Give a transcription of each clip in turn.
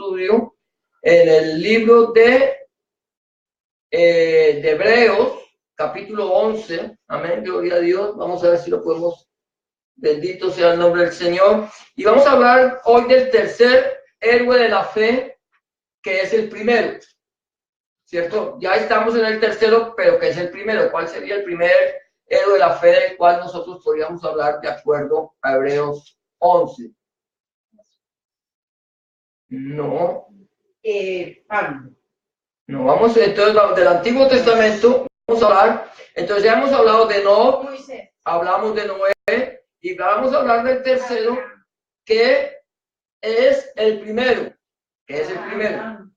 estudio en el libro de Hebreos, capítulo 11. Amén, gloria a Dios. Vamos a ver si lo podemos. Bendito sea el nombre del Señor. Y vamos a hablar hoy del tercer héroe de la fe, que es el primero. ¿Cierto? Ya estamos en el tercero, pero que es el primero. ¿Cuál sería el primer héroe de la fe del cual nosotros podríamos hablar de acuerdo a Hebreos 11? No. Pablo. No, vamos entonces del Antiguo Testamento, vamos a hablar. Entonces ya hemos hablado de Noé, hablamos de Noé, y vamos a hablar del tercero, que es el primero. Que es el primero.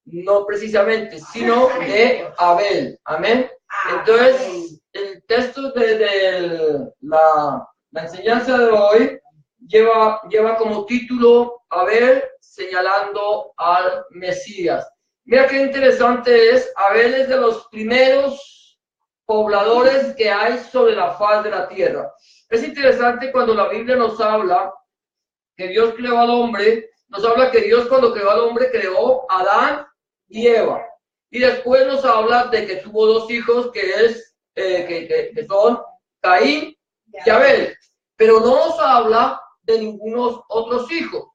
No precisamente, sino de Abel. Amén. Entonces, el texto de la enseñanza de hoy lleva como título Abel señalando al Mesías. Mira qué interesante es. Abel es de los primeros pobladores que hay sobre la faz de la tierra. Es interesante cuando la Biblia nos habla que Dios creó al hombre, nos habla que Dios cuando creó al hombre creó a Adán y Eva. Y después nos habla de que tuvo dos hijos que son Caín y Abel. Pero no nos habla de ningunos otros hijos.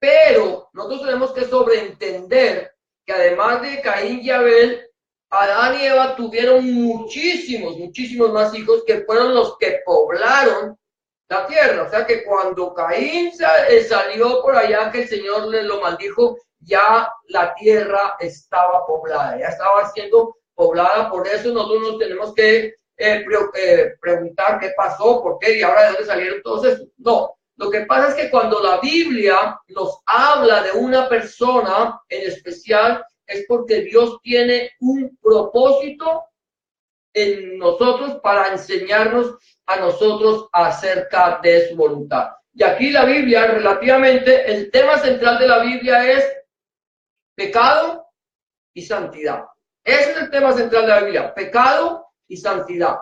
Pero nosotros tenemos que sobreentender que además de Caín y Abel, Adán y Eva tuvieron muchísimos más hijos que fueron los que poblaron la tierra. O sea que cuando Caín salió por allá, que el Señor le lo maldijo, ya la tierra estaba poblada, ya estaba siendo poblada. Por eso nosotros nos tenemos que preguntar qué pasó, por qué y ahora de dónde salieron todos esos. No, lo que pasa es que cuando la Biblia nos habla de una persona en especial, es porque Dios tiene un propósito en nosotros para enseñarnos a nosotros acerca de su voluntad. Y aquí la Biblia, relativamente, el tema central de la Biblia es pecado y santidad. Ese es el tema central de la Biblia, pecado y santidad.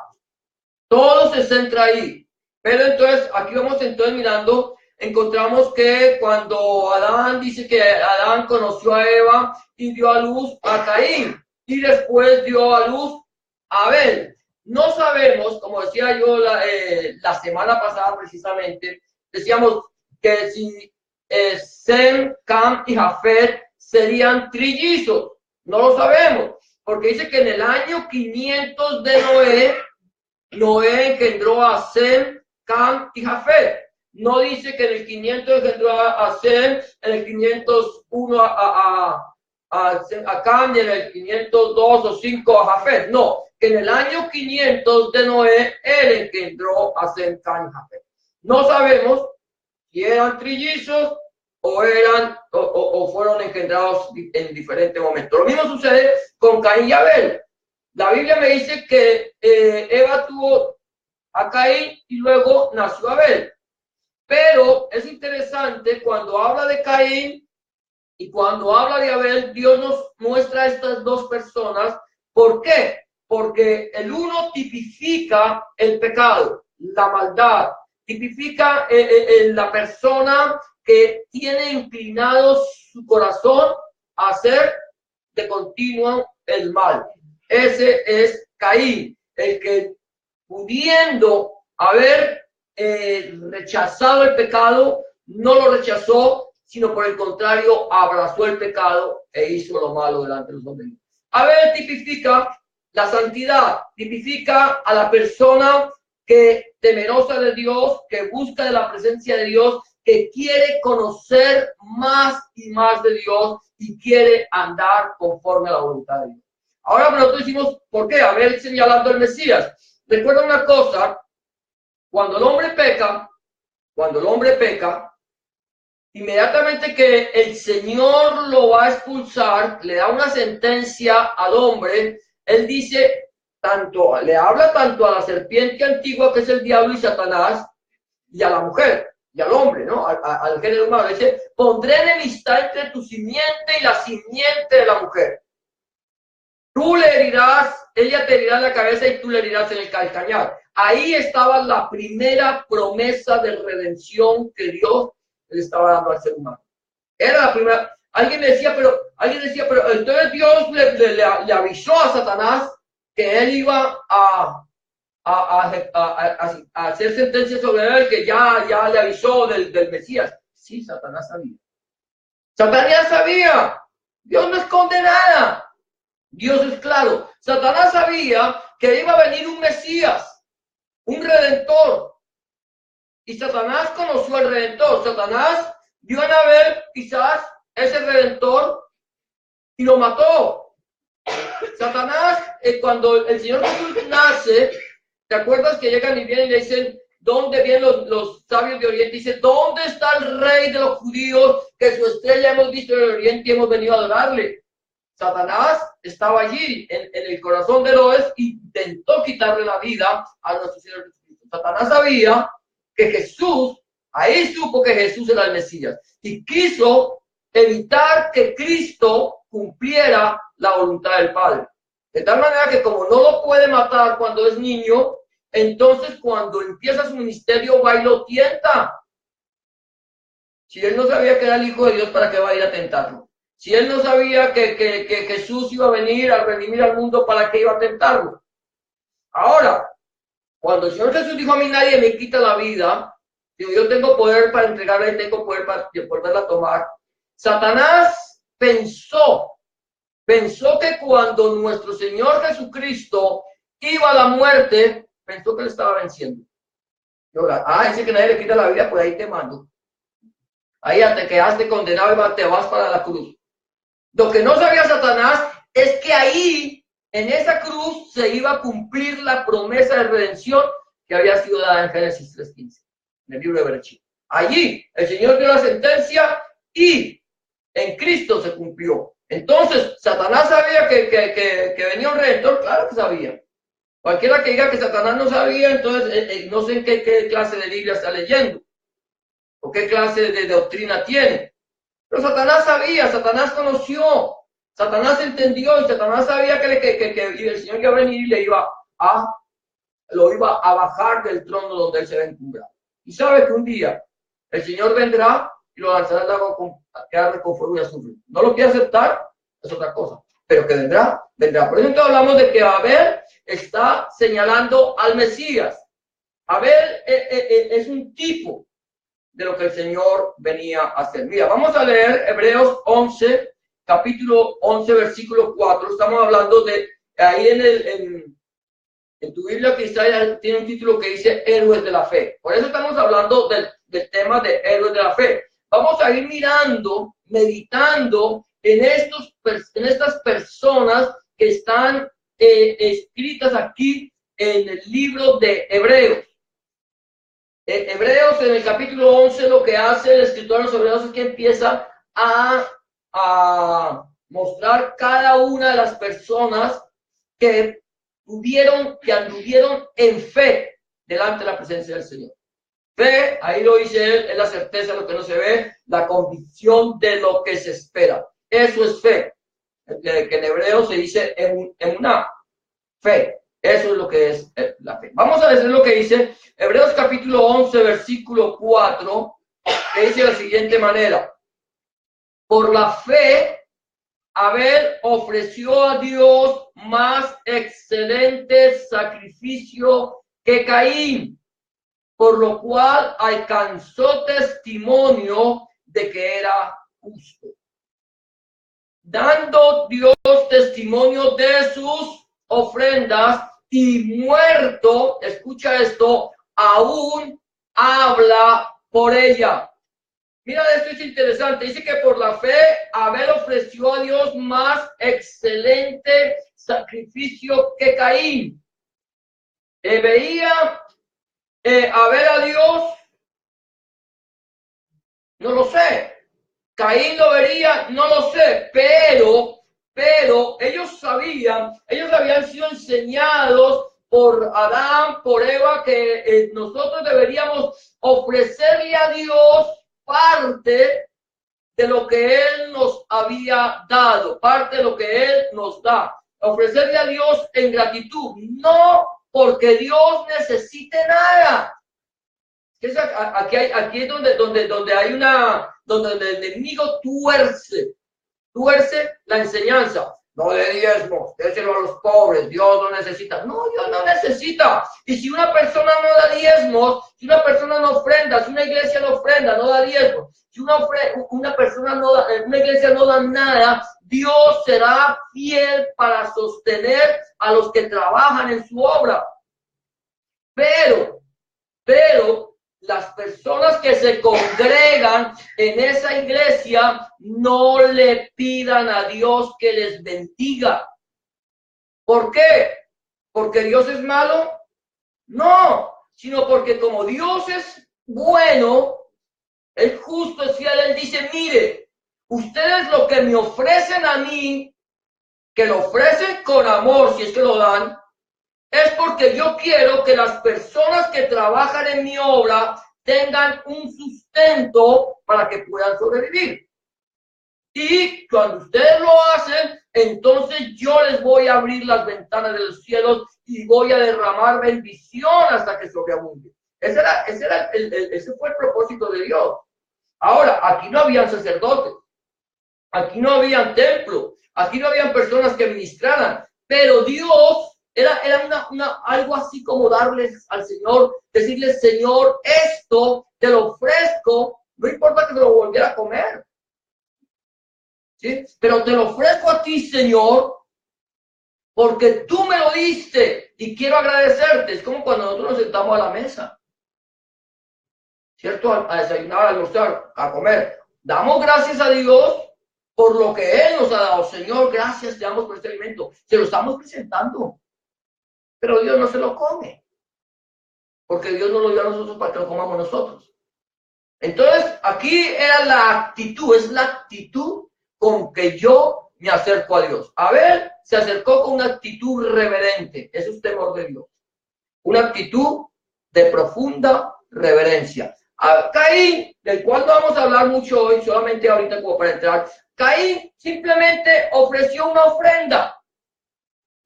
Todo se centra ahí. Pero entonces, aquí vamos entonces mirando, encontramos que cuando Adán dice que Adán conoció a Eva y dio a luz a Caín, y después dio a luz a Abel. No sabemos, como decía yo la semana pasada precisamente, decíamos que si Sem, Cam y Jafet serían trillizos. No lo sabemos, porque dice que en el año 500 de Noé engendró a Sem, Cam y Jafet. No dice que en el 500 engendró a Sem, en el 501 a Cam y en el 502 o 5 a Jafet. No, que en el año 500 de Noé él engendró a Sem, Cam y Jafet. No sabemos si eran trillizos o fueron engendrados en diferentes momentos. Lo mismo sucede con Caín y Abel. La Biblia me dice que Eva tuvo a Caín y luego nació Abel. Pero es interesante cuando habla de Caín y cuando habla de Abel, Dios nos muestra a estas dos personas. ¿Por qué? Porque el uno tipifica el pecado, la maldad, tipifica la persona que tiene inclinado su corazón a hacer de continuo el mal. Ese es Caín, el que pudiendo haber rechazado el pecado, no lo rechazó, sino por el contrario, abrazó el pecado e hizo lo malo delante de los hombres. Abel tipifica la santidad, tipifica a la persona que temerosa de Dios, que busca de la presencia de Dios, que quiere conocer más y más de Dios y quiere andar conforme a la voluntad de Dios. Ahora nosotros decimos, ¿por qué? Abel señalando al Mesías. Recuerda una cosa, cuando el hombre peca, inmediatamente que el Señor lo va a expulsar, le da una sentencia al hombre, él dice, le habla tanto a la serpiente antigua que es el diablo y Satanás, y a la mujer, y al hombre, ¿no? Al género humano, dice, pondré enemistad entre tu simiente y la simiente de la mujer. Tú le herirás, ella te herirá en la cabeza y tú le herirás en el calcañar. Ahí estaba la primera promesa de redención que Dios le estaba dando al ser humano. Era la primera. Alguien decía, pero entonces Dios le avisó a Satanás que él iba a hacer sentencia sobre él, que ya le avisó del Mesías. Sí, Satanás sabía. Satanás sabía. Dios no esconde nada. Dios es claro. Satanás sabía que iba a venir un Mesías, un Redentor. Y Satanás conoció al Redentor. Satanás vio a Abel, quizás, ese Redentor, y lo mató. Satanás, cuando el Señor Jesús nace, ¿te acuerdas que llegan y vienen y le dicen, ¿dónde vienen los sabios de Oriente? Dice, ¿dónde está el rey de los judíos que su estrella hemos visto en el Oriente y hemos venido a adorarle? Satanás estaba allí, en el corazón de Herodes, e intentó quitarle la vida a nuestro Señor Jesucristo. Satanás sabía que Jesús, ahí supo que Jesús era el Mesías, y quiso evitar que Cristo cumpliera la voluntad del Padre. De tal manera que como no lo puede matar cuando es niño, entonces cuando empieza su ministerio va y lo tienta. Si él no sabía que era el Hijo de Dios, ¿para qué va a ir a tentarlo? Si él no sabía que Jesús iba a venir a redimir al mundo, ¿para qué iba a tentarlo? Ahora, cuando el Señor Jesús dijo, a mí nadie me quita la vida, digo, yo tengo poder para entregarla y tengo poder para volverla a tomar. Satanás pensó que cuando nuestro Señor Jesucristo iba a la muerte, pensó que le estaba venciendo. Dice que nadie le quita la vida, pues ahí te mando. Ahí ya te quedaste condenado y te vas para la cruz. Lo que no sabía Satanás es que ahí, en esa cruz, se iba a cumplir la promesa de redención que había sido dada en Génesis 3:15, en el libro de Bereshit. Allí, el Señor dio la sentencia y en Cristo se cumplió. Entonces, ¿Satanás sabía que venía un redentor? Claro que sabía. Cualquiera que diga que Satanás no sabía, entonces no sé en qué clase de Biblia está leyendo o qué clase de doctrina tiene. Pero Satanás sabía, Satanás conoció, Satanás entendió y Satanás sabía que el Señor iba a venir y lo iba a bajar del trono donde él se va a encumbrar. Y sabe que un día el Señor vendrá y lo lanzará al lago que arde con fuego y azufre. No lo quiere aceptar, es otra cosa, pero que vendrá. Por eso hablamos de que Abel está señalando al Mesías. Abel es un tipo de lo que el Señor venía a hacer. Mira, vamos a leer Hebreos 11, capítulo 11, versículo 4. Estamos hablando de, ahí en tu Biblia quizá tiene un título que dice Héroes de la Fe. Por eso estamos hablando del tema de Héroes de la Fe. Vamos a ir mirando, meditando en estas personas que están escritas aquí en el libro de Hebreos. Hebreos, en el capítulo 11, lo que hace el escritor de los Hebreos es que empieza a mostrar cada una de las personas que anduvieron en fe delante de la presencia del Señor. Fe, ahí lo dice él, es la certeza de lo que no se ve, la convicción de lo que se espera. Eso es fe. Que en hebreo se dice emuná, fe. Eso es lo que es la fe. Vamos a decir lo que dice Hebreos capítulo 11, versículo 4, que dice de la siguiente manera. Por la fe, Abel ofreció a Dios más excelente sacrificio que Caín, por lo cual alcanzó testimonio de que era justo, dando Dios testimonio de sus ofrendas, y muerto, escucha esto, aún habla por ella. Mira, esto es interesante. Dice que por la fe Abel ofreció a Dios más excelente sacrificio que Caín. ¿Veía Abel a Dios? No lo sé. ¿Caín lo vería? No lo sé. Pero ellos habían sido enseñados por Adán, por Eva, que nosotros deberíamos ofrecerle a Dios parte de lo que Él nos había dado, parte de lo que Él nos da. Ofrecerle a Dios en gratitud, no porque Dios necesite nada, Aquí es donde hay donde el enemigo tuerce la enseñanza. No de diezmos, déselo a los pobres, Dios no necesita. No, Dios no necesita. Y si una persona no da diezmos, si una persona no ofrenda, si una iglesia no ofrenda, no da diezmos, si una persona no da, una iglesia no da nada, Dios será fiel para sostener a los que trabajan en su obra. Pero las personas que se congregan en esa iglesia no le pidan a Dios que les bendiga. ¿Por qué? ¿Porque Dios es malo? No, sino porque como Dios es bueno, es justo, es fiel, Él dice, mire, ustedes lo que me ofrecen a mí, que lo ofrecen con amor, si es que lo dan, es porque yo quiero que las personas que trabajan en mi obra tengan un sustento para que puedan sobrevivir. Y cuando ustedes lo hacen, entonces yo les voy a abrir las ventanas de los cielos y voy a derramar bendición hasta que sobreabunde. Ese fue el propósito de Dios. Ahora, aquí no habían sacerdotes, aquí no habían templo, aquí no habían personas que ministraran, pero Dios era algo así como darles al Señor, decirle, Señor, esto te lo ofrezco, no importa que te lo volviera a comer, ¿sí? Pero te lo ofrezco a ti, Señor, porque tú me lo diste y quiero agradecerte. Es como cuando nosotros nos sentamos a la mesa, ¿cierto? A desayunar, a almorzar, a comer. Damos gracias a Dios por lo que Él nos ha dado. Señor, gracias te damos por este alimento. Se lo estamos presentando. Pero Dios no se lo come, porque Dios no lo dio a nosotros para que lo comamos nosotros. Entonces, aquí era la actitud, es la actitud con que yo me acerco a Dios. Abel se acercó con una actitud reverente, eso es temor de Dios. Una actitud de profunda reverencia. A Caín, del cual no vamos a hablar mucho hoy, solamente ahorita como para entrar, Caín simplemente ofreció una ofrenda.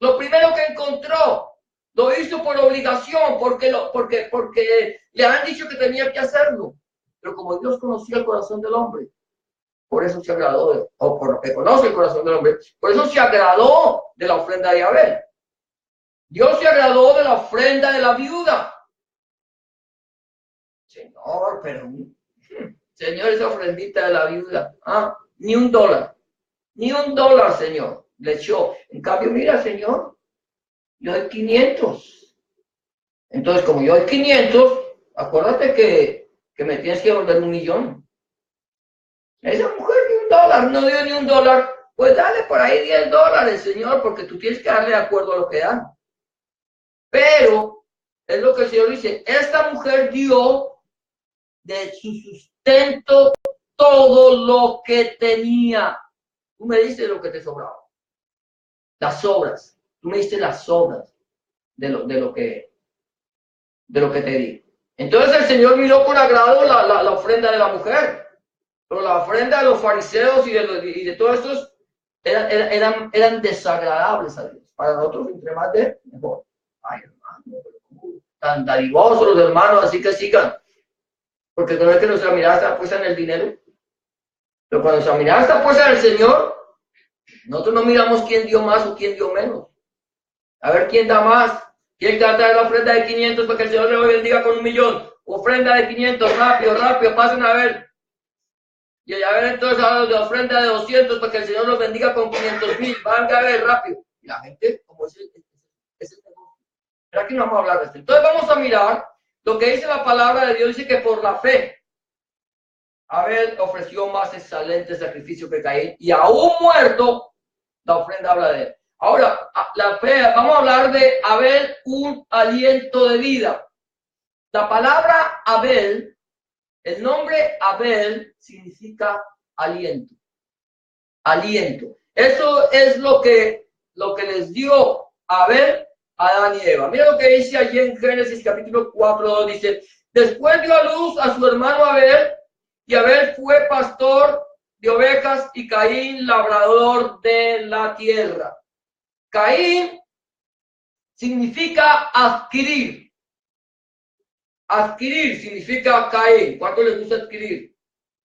Lo primero que encontró, lo hizo por obligación, porque le han dicho que tenía que hacerlo. Pero como Dios conocía el corazón del hombre, por eso se agradó, o por lo que conoce el corazón del hombre, por eso se agradó de la ofrenda de Abel. Dios se agradó de la ofrenda de la viuda. Señor, pero Señor, esa ofrendita de la viuda, ni $1, ni $1, Señor, le echó. En cambio, mira, Señor, yo doy 500. Entonces, como yo doy 500, acuérdate que me tienes que volver 1.000.000. Esa mujer ni $1, no dio ni $1, pues dale por ahí $10, Señor, porque tú tienes que darle de acuerdo a lo que dan. Pero, es lo que el Señor dice, esta mujer dio de su sustento todo lo que tenía. Tú me diste lo que te sobraba. Las sobras. Tú me diste las sobras de lo que te di. Entonces el Señor miró con agrado la ofrenda de la mujer. Pero la ofrenda de los fariseos y de todos estos eran desagradables a Dios. Para nosotros, entre más de mejor. Ay, hermano, tan dadivosos los hermanos, así que sigan. Porque no es que nuestra mirada está puesta en el dinero. Pero cuando nuestra mirada está puesta en el Señor, nosotros no miramos quién dio más o quién dio menos. A ver quién da más. ¿Quién va a traer la ofrenda de 500 para que el Señor le bendiga con 1.000.000? Ofrenda de 500, rápido, pasen a ver. Y a ver entonces a la ofrenda de 200 para que el Señor los bendiga con 500.000. Van a ver rápido. Y la gente, como es el negocio. Pero aquí no vamos a hablar de esto. Entonces vamos a mirar lo que dice la palabra de Dios. Dice que por la fe Abel ofreció más excelente sacrificio que Caín, y aún muerto, la ofrenda habla de él. Ahora, la fe, vamos a hablar de Abel, un aliento de vida. La palabra Abel, el nombre Abel significa aliento. Aliento. Eso es lo que les dio Abel a Adán y Eva. Mira lo que dice allí en Génesis capítulo 4, dice, después dio a luz a su hermano Abel, y Abel fue pastor de ovejas y Caín labrador de la tierra. Caín significa adquirir. Adquirir significa Caín. ¿Cuánto les gusta adquirir?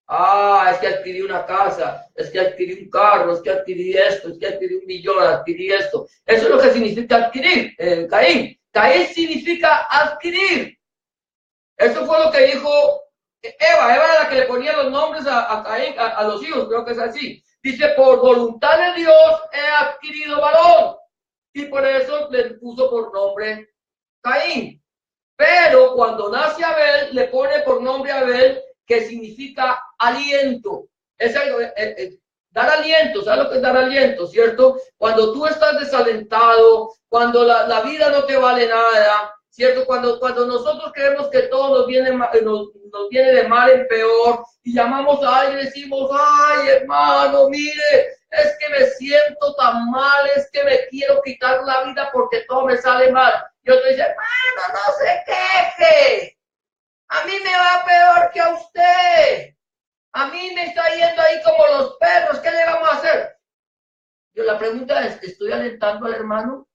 Ah, es que adquirí una casa, es que adquirí un carro, es que adquirí esto, es que adquirí 1.000.000, adquirí esto. Eso es lo que significa adquirir, Caín. Caín significa adquirir. Eso fue lo que dijo Eva. Eva era la que le ponía los nombres a Caín, a los hijos, creo que es así. Dice, por voluntad de Dios he adquirido varón. Y por eso le puso por nombre Caín. Pero cuando nace Abel, le pone por nombre Abel, que significa aliento. Es algo, dar aliento, ¿sabes lo que es dar aliento, cierto? Cuando tú estás desalentado, cuando la vida no te vale nada, ¿cierto? Cuando nosotros creemos que todo nos viene de mal en peor y llamamos a alguien y decimos, ay, hermano, mire, es que me siento tan mal, es que me quiero quitar la vida porque todo me sale mal. Y otro dice, hermano, no se queje. A mí me va peor que a usted. A mí me está yendo ahí como los perros. ¿Qué le vamos a hacer? Yo la pregunta es, ¿estoy alentando al hermano?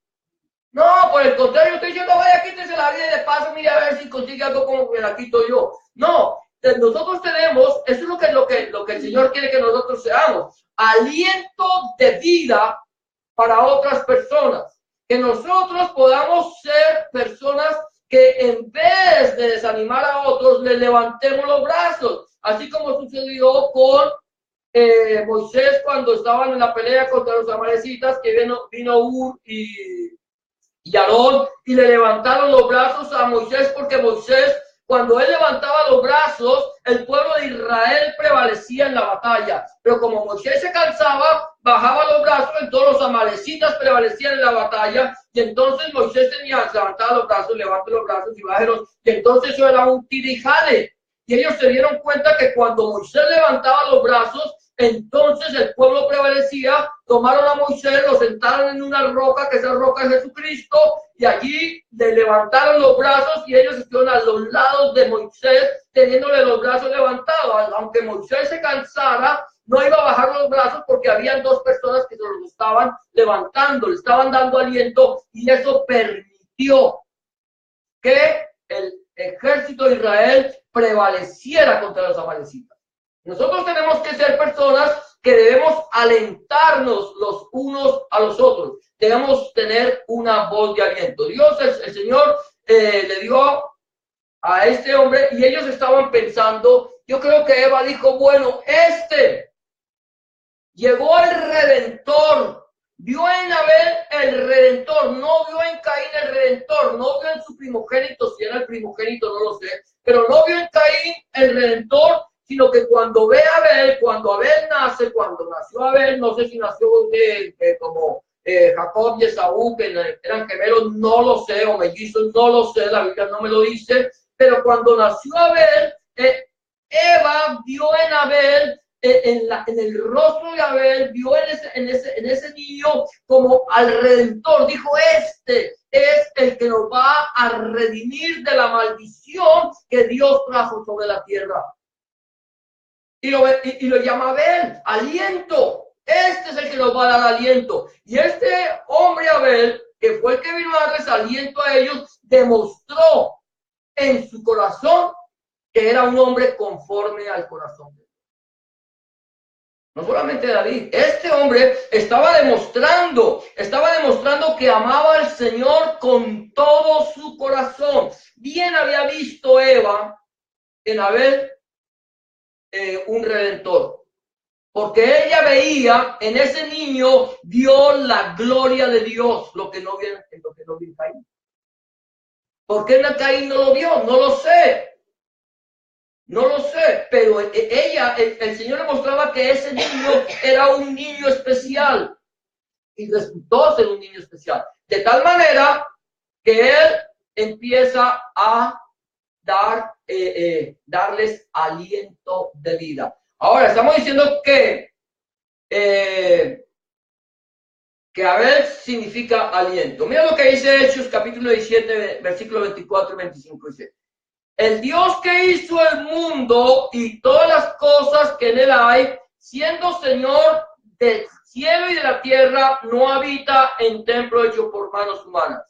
No, por el contrario, estoy diciendo, vaya, quítese la vida y de paso, mire a ver si consigue algo como me la quito yo. No, nosotros tenemos, eso es lo que el Señor quiere que nosotros seamos. Aliento de vida para otras personas. Que nosotros podamos ser personas que en vez de desanimar a otros, le levantemos los brazos. Así como sucedió con Moisés cuando estaban en la pelea contra los amalecitas, que vino Ur y Aarón y le levantaron los brazos a Moisés, porque Moisés, cuando él levantaba los brazos, el pueblo de Israel prevalecía en la batalla. Pero como Moisés se cansaba, bajaba los brazos, entonces los amalecitas prevalecían en la batalla. Y entonces Moisés levantaba los brazos, levante los brazos y bájelos. Y entonces eso era un tira y jale. Y ellos se dieron cuenta que cuando Moisés levantaba los brazos, entonces el pueblo prevalecía. Tomaron a Moisés, lo sentaron en una roca, que esa roca es Jesucristo, y allí le levantaron los brazos y ellos estuvieron a los lados de Moisés, teniéndole los brazos levantados. Aunque Moisés se cansara, no iba a bajar los brazos porque habían dos personas que se los estaban levantando, le estaban dando aliento, y eso permitió que el ejército de Israel prevaleciera contra los amalecitas. Nosotros tenemos que ser personas que debemos alentarnos los unos a los otros. Debemos tener una voz de aliento. Dios, el Señor, le dio a este hombre y ellos estaban pensando, yo creo que Eva dijo, bueno, llegó el Redentor. Vio en Abel el Redentor, no vio en Caín el Redentor, no vio en su primogénito, si era el primogénito no lo sé, pero no vio en Caín el Redentor, sino que cuando ve a Abel, cuando nació Abel, no sé si nació como Jacob y Esaú, que eran gemelos, no lo sé, o mellizos, no lo sé, la Biblia no me lo dice, pero cuando nació Abel, Eva vio en Abel, en el rostro de Abel, vio en ese niño como al Redentor. Dijo, este es el que nos va a redimir de la maldición que Dios trajo sobre la tierra. Y lo llama Abel, aliento. Este es el que nos va a dar aliento. Y este hombre Abel, que fue el que vino a darles aliento a ellos, demostró en su corazón que era un hombre conforme al corazón de Dios. No solamente David, este hombre estaba demostrando que amaba al Señor con todo su corazón. Bien había visto Eva en Abel un redentor, porque ella veía en ese niño, vio la gloria de Dios, lo que no vio en Caín. ¿Por qué en Caín no lo vio? No lo sé. No lo sé, pero el Señor le mostraba que ese niño era un niño especial y resultó ser un niño especial. De tal manera que él empieza a darles aliento de vida. Ahora, estamos diciendo que Abel significa aliento. Mira lo que dice Hechos capítulo 17, versículos 24 y 25. Dice, el Dios que hizo el mundo y todas las cosas que en él hay, siendo Señor del cielo y de la tierra, no habita en templo hecho por manos humanas.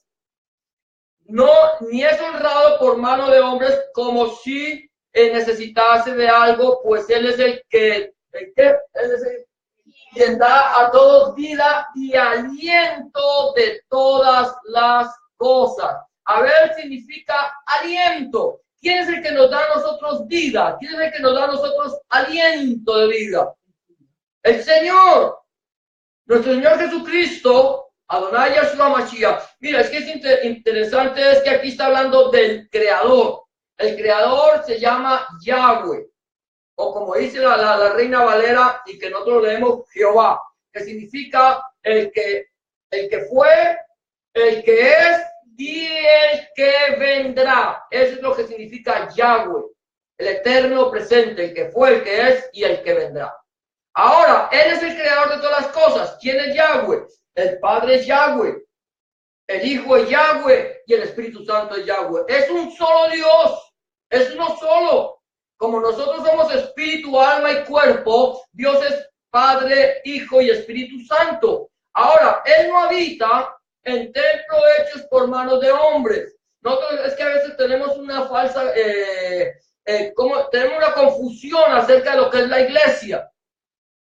no, ni es honrado por mano de hombres como si necesitase de algo, pues Él es Él es el quien da a todos vida y aliento de todas las cosas. A ver, significa aliento. ¿Quién es el que nos da a nosotros vida? ¿Quién es el que nos da a nosotros aliento de vida? El Señor, nuestro Señor Jesucristo, Adonai Yahshua Mashiach. Mira, es que es interesante, es que aquí está hablando del Creador. El Creador se llama Yahweh, o como dice la Reina Valera, y que nosotros leemos Jehová, que significa el que fue, el que es y el que vendrá. Eso es lo que significa Yahweh, el eterno presente, el que fue, el que es y el que vendrá. Ahora, Él es el creador de todas las cosas. ¿Quién es Yahweh? El Padre es Yahweh, el Hijo es Yahweh y el Espíritu Santo es Yahweh. Es un solo Dios, es uno solo. Como nosotros somos espíritu, alma y cuerpo, Dios es Padre, Hijo y Espíritu Santo. Ahora, Él no habita en templos hechos por manos de hombres. Nosotros es que a veces tenemos una falsa, tenemos una confusión acerca de lo que es la iglesia,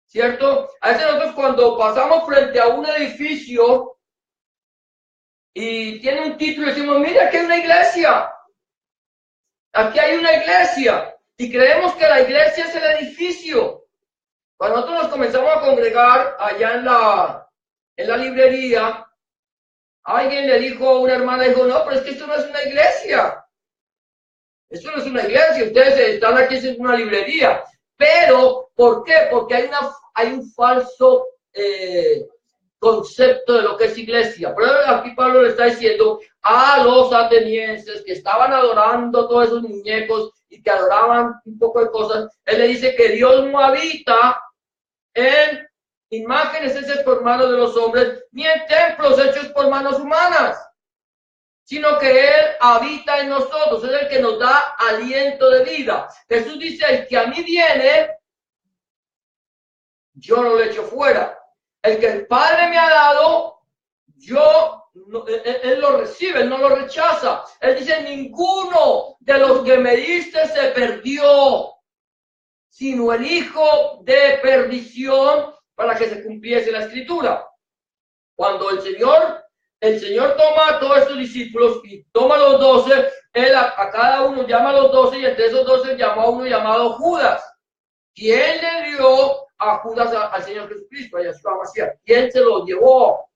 ¿cierto? A veces nosotros cuando pasamos frente a un edificio y tiene un título, decimos, mira, aquí hay una iglesia. Aquí hay una iglesia. Y creemos que la iglesia es el edificio. Cuando nosotros nos comenzamos a congregar allá en la librería, alguien le dijo a una hermana, dijo, no, pero es que esto no es una iglesia. Esto no es una iglesia, ustedes están aquí en una librería. Pero, ¿por qué? Porque hay un falso concepto de lo que es iglesia. Pero aquí Pablo le está diciendo a los atenienses que estaban adorando todos esos muñecos y que adoraban un poco de cosas, él le dice que Dios no habita en imágenes hechas por manos de los hombres, ni en templos hechos por manos humanas, sino que Él habita en nosotros, es el que nos da aliento de vida. Jesús dice, el que a mí viene, yo no lo echo fuera. El que el Padre me ha dado, Él lo recibe, Él no lo rechaza. Él dice, ninguno de los que me diste se perdió, sino el hijo de perdición, para que se cumpliese la escritura. Cuando el Señor toma a todos sus discípulos y toma a los 12, Él a cada uno llama a los 12 y entre esos 12 llamó a uno llamado Judas. ¿Quién le dio a Judas al Señor Jesucristo, a Yahshua Mashiach? ¿Quién se lo llevó?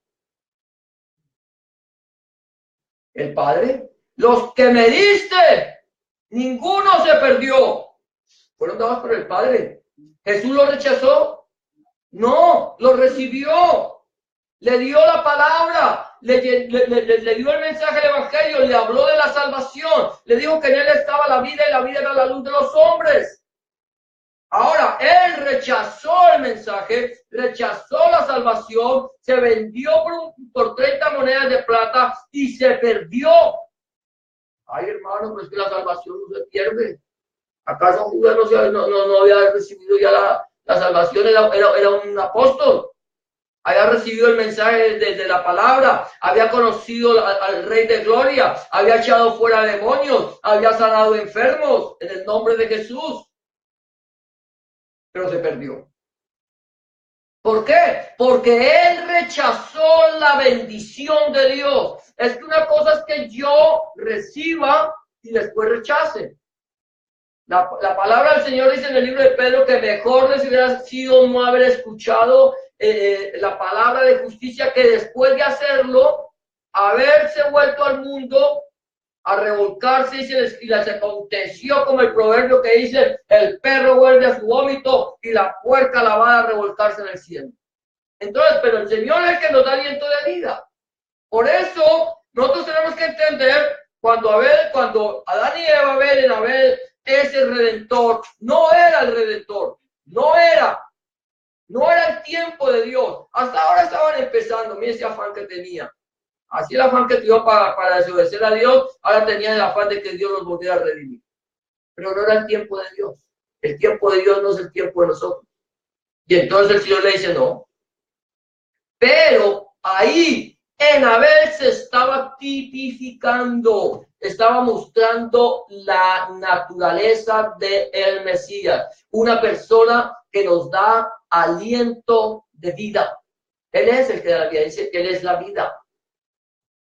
El Padre. Los que me diste, ninguno se perdió. Fueron dados por el Padre. ¿Jesús lo rechazó? No, lo recibió. Le dio la palabra, le dio el mensaje del Evangelio, le habló de la salvación, le dijo que en Él estaba la vida y la vida era la luz de los hombres. Ahora, Él rechazó el mensaje, rechazó la salvación, se vendió por 30 monedas de plata y se perdió. Ay, hermano, pues que la salvación no se pierde. ¿Acaso Judas no había recibido ya la salvación? Era un apóstol. Había recibido el mensaje de la palabra, había conocido al Rey de Gloria, había echado fuera demonios, había sanado enfermos en el nombre de Jesús. Pero se perdió. ¿Por qué? Porque él rechazó la bendición de Dios. Es que una cosa es que yo reciba y después rechace. La palabra del Señor dice en el libro de Pedro que mejor les hubiera sido no haber escuchado la palabra de justicia que después de hacerlo, haberse vuelto al mundo a revolcarse y les aconteció como el proverbio que dice, el perro vuelve a su vómito y la puerca la va a revolcarse en el cielo. Entonces, pero el Señor es el que nos da aliento de vida. Por eso, nosotros tenemos que entender cuando Adán y Eva ven en Abel ese redentor, no era el redentor, no era el tiempo de Dios. Hasta ahora estaban empezando, mira ese afán que tenía. Así el afán que tuvo para desobedecer a Dios, ahora tenían el afán de que Dios los volviera a redimir. Pero no era el tiempo de Dios. El tiempo de Dios no es el tiempo de nosotros. Y entonces el Señor le dice no. Pero ahí En Abel se estaba tipificando, estaba mostrando la naturaleza del Mesías, una persona que nos da aliento de vida. Él es el que da la vida, dice que Él es la vida,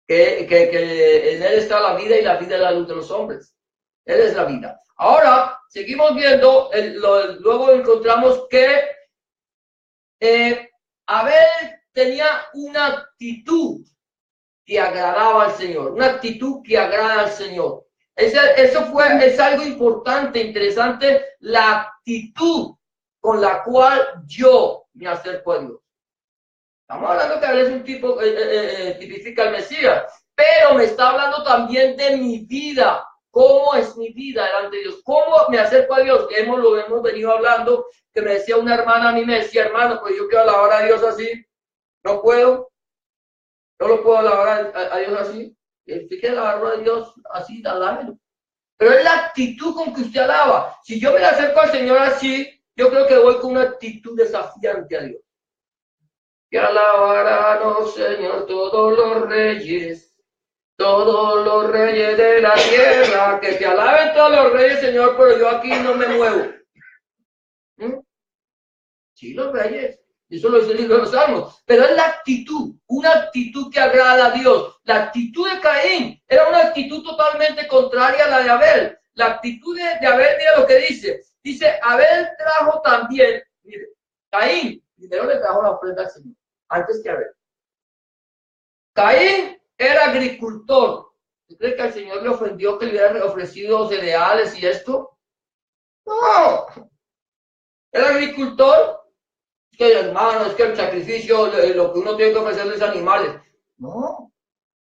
que en Él está la vida y la vida es la luz de los hombres. Él es la vida. Ahora, seguimos viendo, luego encontramos que Abel tenía una actitud que agradaba al Señor, una actitud que agrada al Señor. Es algo importante, interesante, la actitud con la cual yo me acerco a Dios. Estamos hablando que Abel es un tipo, tipifica al Mesías, pero me está hablando también de mi vida. ¿Cómo es mi vida delante de Dios? ¿Cómo me acerco a Dios? Que lo hemos venido hablando, que me decía una hermana, a mí me decía, hermano, pues yo quiero alabar a Dios así, no puedo, no lo puedo alabar a Dios así. Si usted quiere alabarlo a Dios así, alábelo. Pero es la actitud con que usted alaba. Si yo me acerco al Señor así, yo creo que voy con una actitud desafiante a Dios. Que alabarán, Señor, todos los reyes de la tierra, que te alaben todos los reyes, Señor, pero yo aquí no me muevo. Sí, los reyes, eso lo dice el libro de los Salmos, pero es la actitud, una actitud que agrada a Dios. La actitud de Caín era una actitud totalmente contraria a la de Abel. La actitud de Abel, mira lo que dice, Abel trajo también, mire, Caín primero le trajo la ofrenda al Señor, antes que Abel. Caín era agricultor. ¿Usted cree que al Señor le ofendió que le hubiera ofrecido cereales y esto? No. Era agricultor. Es que, hermano, es que el sacrificio, lo que uno tiene que ofrecerles animales. No.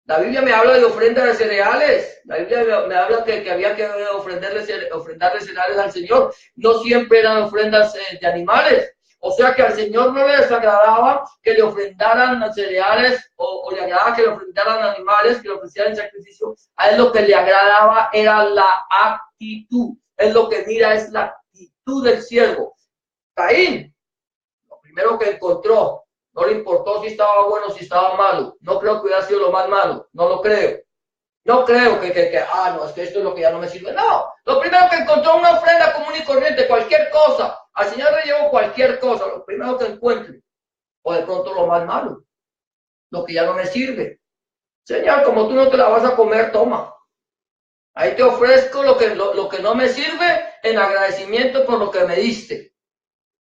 La Biblia me habla de ofrenda de cereales. La Biblia me habla que había que ofrendarle cereales al Señor. No siempre eran ofrendas de animales. O sea que al Señor no le desagradaba que le ofrendaran cereales o le agradaba que le ofrendaran animales, que le ofrecieran sacrificio. A él lo que le agradaba era la actitud. Él lo que mira es la actitud del siervo. Caín, lo primero que encontró, no le importó si estaba bueno o si estaba malo. No creo que hubiera sido lo más malo. No lo creo. No creo no, es que esto es lo que ya no me sirve. No, lo primero que encontró una ofrenda común y corriente, cualquier cosa. Al Señor le llevo cualquier cosa, lo primero que encuentre. O de pronto lo más malo, lo que ya no me sirve. Señor, como tú no te la vas a comer, toma. Ahí te ofrezco lo que no me sirve en agradecimiento por lo que me diste.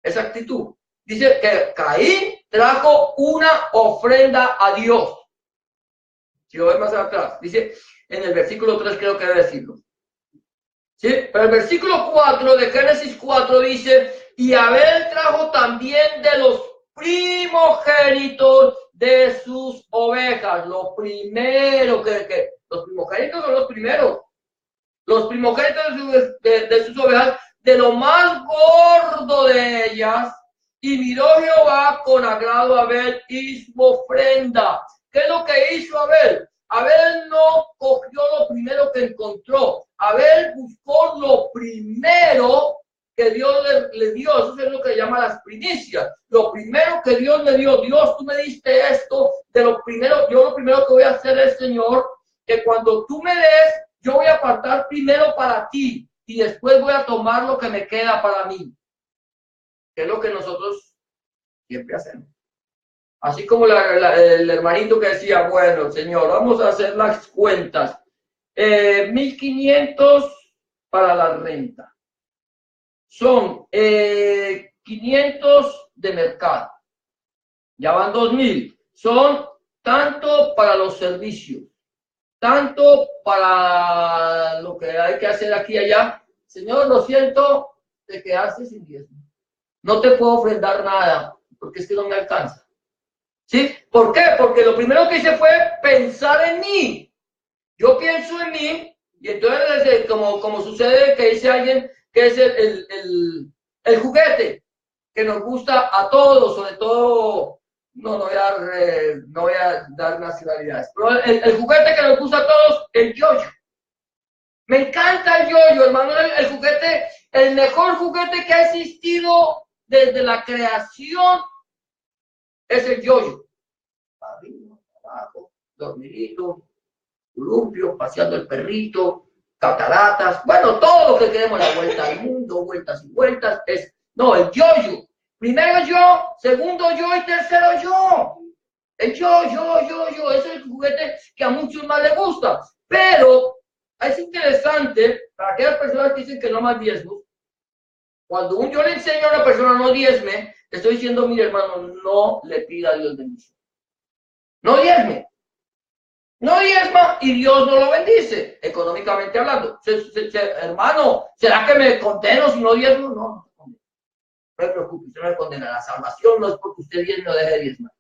Esa actitud. Dice que Caín trajo una ofrenda a Dios. Si lo ves más atrás, dice en el versículo 3, creo que debe decirlo. ¿Sí? Pero el versículo 4 de Génesis 4 dice, y Abel trajo también de los primogénitos de sus ovejas. Lo primero los primogénitos son los primeros. Los primogénitos de sus ovejas, de lo más gordo de ellas, y miró Jehová con agrado a Abel y su ofrenda. ¿Qué es lo que hizo Abel? Abel no cogió lo primero que encontró. Abel buscó lo primero que Dios le dio. Eso es lo que llama las primicias. Lo primero que Dios le dio. Dios, tú me diste esto. De lo primero, yo lo primero que voy a hacer es, Señor, que cuando tú me des, yo voy a apartar primero para ti y después voy a tomar lo que me queda para mí. Que es lo que nosotros siempre hacemos. Así como el hermanito que decía, bueno, Señor, vamos a hacer las cuentas. 1.500 para la renta. Son 500 de mercado. Ya van 2.000. Son tanto para los servicios, tanto para lo que hay que hacer aquí y allá. Señor, lo siento, te quedaste sin diezmo. No te puedo ofrendar nada, porque es que no me alcanza. ¿Sí? ¿Por qué? Porque lo primero que hice fue pensar en mí. Yo pienso en mí, y entonces, como sucede que dice alguien que es el juguete que nos gusta a todos, sobre todo, no voy a dar nacionalidades, pero el juguete que nos gusta a todos, el yo-yo. Me encanta el yo-yo, hermano, el juguete, el mejor juguete que ha existido desde la creación es el yo-yo. Arriba, abajo, dormidito, columpio, paseando el perrito, cataratas, bueno, todo lo que queremos, la vuelta al mundo, vueltas y vueltas, no, el yo-yo. Primero yo, segundo yo y tercero yo. El yo, ese es el juguete que a muchos más les gusta. Pero es interesante para aquellas personas que dicen que no más diezmos. Cuando yo le enseño a una persona no diezme, le estoy diciendo, mire hermano, no le pida a Dios bendición. No diezme. No diezma y Dios no lo bendice, económicamente hablando. Hermano, ¿será que me condeno si no diezmo? No, no me preocupe, usted no me condena. La salvación no es porque usted diezme o deje de diezmar.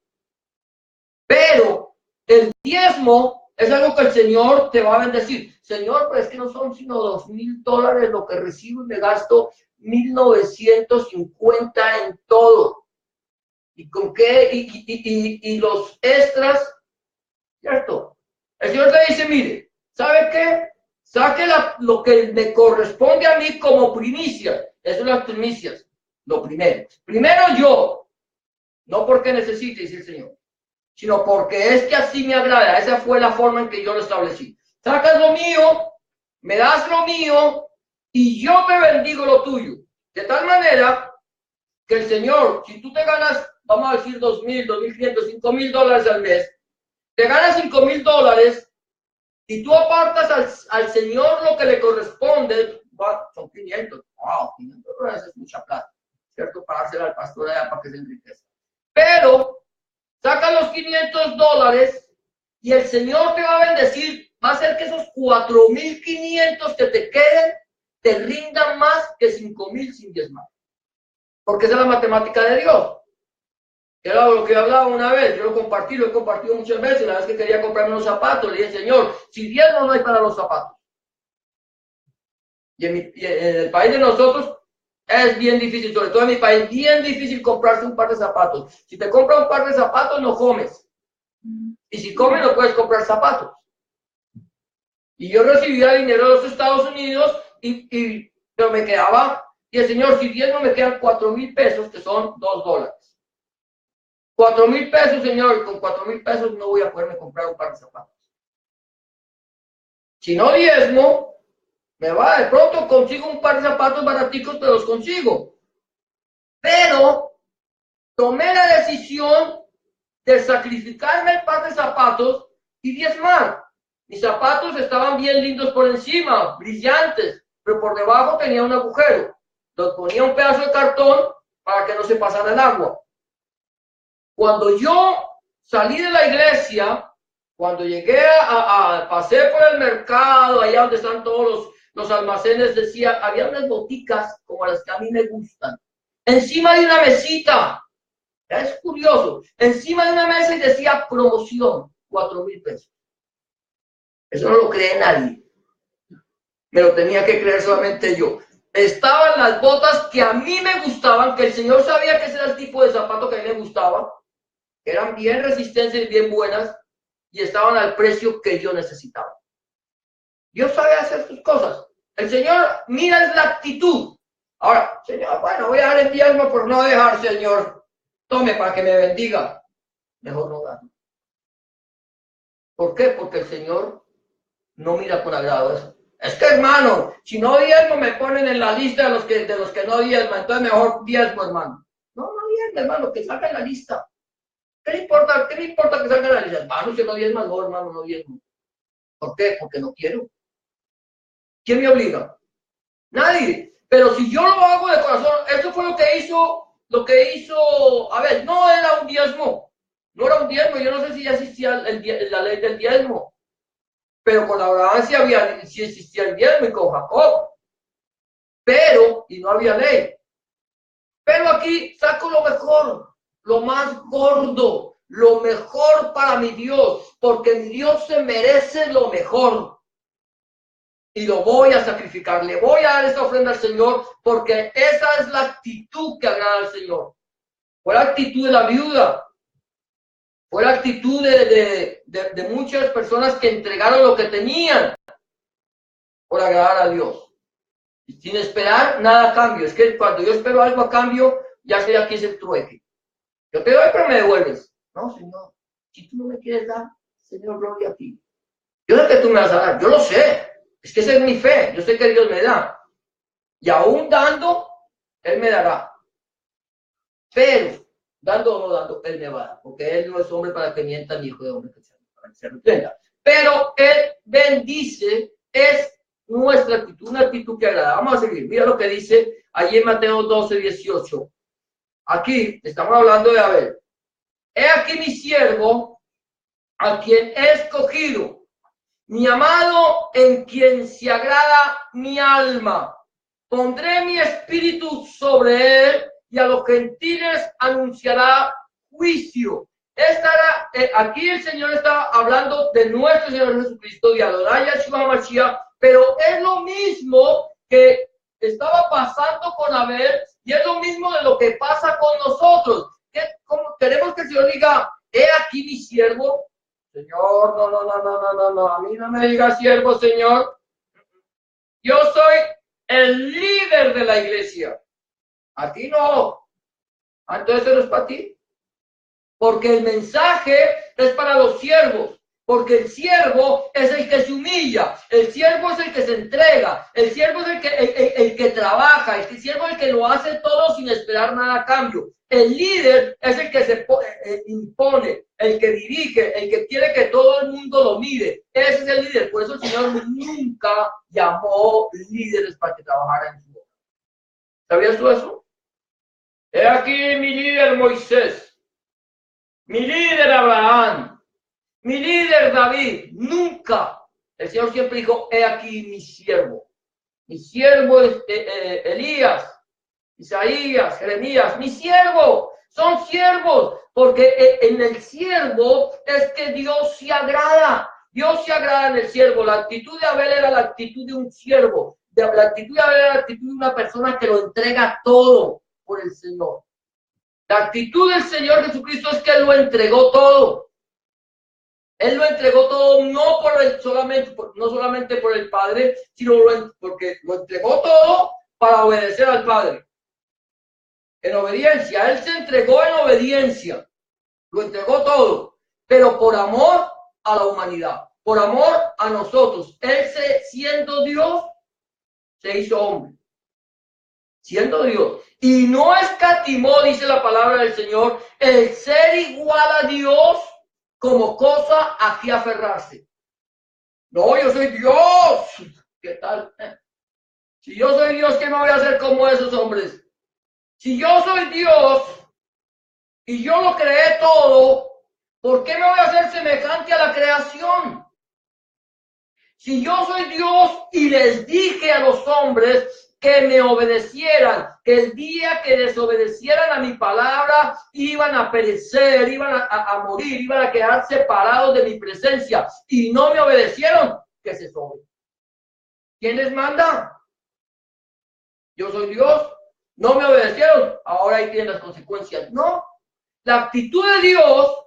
Pero el diezmo es algo que el Señor te va a bendecir. Señor, pero es que no son sino $2,000 lo que recibo y me gasto 1,950 en todo. ¿Y con qué? Y los extras, ¿cierto? El Señor te dice, mire, ¿sabe qué? Saque lo que me corresponde a mí como primicia. Eso son las primicias. Lo primero. Primero yo. No porque necesite, dice el Señor, sino porque es que así me agrada. Esa fue la forma en que yo lo establecí. Sacas lo mío, me das lo mío, y yo me bendigo lo tuyo. De tal manera que el Señor, si tú te ganas, vamos a decir $2,000, $2,500, $5,000 al mes, te ganas $5,000 y tú apartas al Señor lo que le corresponde, son 500. Wow, $500 es mucha plata, ¿cierto? Para dársela al pastor allá para que se enriquezca. Pero saca los $500 y el Señor te va a bendecir. Va a hacer que esos 4,500 que te queden te rindan más que 5,000 sin diezmar. Porque esa es la matemática de Dios. Era lo que hablaba una vez, yo lo he compartido muchas veces. La vez que quería comprarme unos zapatos, le dije, Señor, si diezmo no hay para los zapatos. Y en el país de nosotros es bien difícil, sobre todo en mi país, bien difícil comprarse un par de zapatos. Si te compras un par de zapatos, no comes. Y si comes, no puedes comprar zapatos. Y yo recibía dinero de los Estados Unidos, pero me quedaba, y el Señor, si diezmo me quedan 4,000 pesos, que son $2. 4,000 pesos, Señor, con 4,000 pesos no voy a poderme comprar un par de zapatos. Si no diezmo, me va, de pronto consigo un par de zapatos baraticos, te los consigo. Pero tomé la decisión de sacrificarme el par de zapatos y diezmar. Mis zapatos estaban bien lindos por encima, brillantes, pero por debajo tenía un agujero. Los ponía un pedazo de cartón para que no se pasara el agua. Cuando yo salí de la iglesia, cuando llegué pasé por el mercado, allá donde están todos los almacenes, decía, había unas boticas como las que a mí me gustan, encima de una mesita. Es curioso, encima de una mesa y decía promoción, 4,000 pesos. Eso no lo cree nadie. Me lo tenía que creer solamente yo. Estaban las botas que a mí me gustaban, que el Señor sabía que ese era el tipo de zapato que a mí me gustaba, que eran bien resistentes y bien buenas, y estaban al precio que yo necesitaba. Dios sabe hacer sus cosas. El Señor mira la actitud. Ahora, Señor, bueno, voy a dar el diezmo por no dejar, Señor. Tome para que me bendiga. Mejor no dar. ¿Por qué? Porque el Señor no mira con agrado eso. Es que, hermano, si no diezmo me ponen en la lista de los que no diezman, entonces mejor diezmo, hermano. No diezmo, hermano, que salga en la lista. ¿Qué le importa que salga en la lista? Hermano, si no diezma, no, hermano, no diezmo. ¿Por qué? Porque no quiero. ¿Quién me obliga? Nadie. Pero si yo lo hago de corazón, eso fue lo que hizo, a ver, no era un diezmo. No era un diezmo, yo no sé si ya existía la ley del diezmo. Pero con Abraham sí existía el diezmo y con Jacob. Y no había ley. Pero aquí saco lo mejor, lo más gordo, lo mejor para mi Dios, porque mi Dios se merece lo mejor. Y lo voy a sacrificar, le voy a dar esta ofrenda al Señor, porque esa es la actitud que agrada al Señor. Fue la actitud de la viuda. Fue la actitud de muchas personas que entregaron lo que tenían por agradar a Dios. Y sin esperar nada a cambio. Es que cuando yo espero algo a cambio, ya sé aquí es el trueque. Yo te doy, pero me devuelves. No, Señor, si tú no me quieres dar, Señor, gloria a ti. Yo sé que tú me vas a dar, yo lo sé. Es que esa es mi fe, yo sé que Dios me da. Y aún dando, Él me dará. Pero, dando o no dando, Él me va a dar. Porque Él no es hombre para que mienta, ni hijo de hombre para que se arrepienta. Pero Él bendice, es nuestra actitud, una actitud que agrada. Vamos a seguir. Mira lo que dice allí en Mateo 12:18. Aquí estamos hablando de Abel. He aquí mi siervo, a quien he escogido, mi amado, en quien se agrada mi alma. Pondré mi espíritu sobre él y a los gentiles anunciará juicio. Aquí el Señor está hablando de nuestro Señor Jesucristo, de Adonai Yeshua HaMashiach, pero es lo mismo que estaba pasando con Abel y es lo mismo de lo que pasa con nosotros. Queremos que el Señor diga, he aquí mi siervo. Señor, no, a mí no me diga siervo, Señor. Yo soy el líder de la iglesia. A ti no. Entonces no es para ti. Porque el mensaje es para los siervos. Porque el siervo es el que se humilla, el siervo es el que se entrega, el siervo es el que trabaja, el siervo es el que lo hace todo sin esperar nada a cambio. El líder es el que se impone, el que dirige, el que quiere que todo el mundo lo mire. Ese es el líder. Por eso el Señor nunca llamó líderes para que trabajaran en su obra. ¿Sabías tú eso? He aquí mi líder Moisés, mi líder Abraham, mi líder David. Nunca. El Señor siempre dijo, he aquí mi siervo. Mi siervo es Elías, Isaías, Jeremías. Mi siervo. Son siervos. Porque en el siervo es que Dios se agrada. Dios se agrada en el siervo. La actitud de Abel era la actitud de un siervo. La actitud de Abel era la actitud de una persona que lo entrega todo por el Señor. La actitud del Señor Jesucristo es que Él lo entregó todo. Él lo entregó todo, no solamente por el Padre, sino porque lo entregó todo para obedecer al Padre. En obediencia, Él se entregó en obediencia, lo entregó todo, pero por amor a la humanidad, por amor a nosotros. Él siendo Dios, se hizo hombre, siendo Dios. Y no escatimó, dice la palabra del Señor, el ser igual a Dios como cosa a que aferrarse. No, yo soy Dios. ¿Qué tal? Si yo soy Dios, ¿qué me voy a hacer como esos hombres? Si yo soy Dios y yo lo creé todo, ¿por qué me voy a hacer semejante a la creación? Si yo soy Dios y les dije a los hombres que me obedecieran, que el día que desobedecieran a mi palabra iban a perecer, iban a morir, iban a quedar separados de mi presencia y no me obedecieron, que se sobre. ¿Quién les manda? Yo soy Dios, no me obedecieron, ahora ahí tienen las consecuencias. No, la actitud de Dios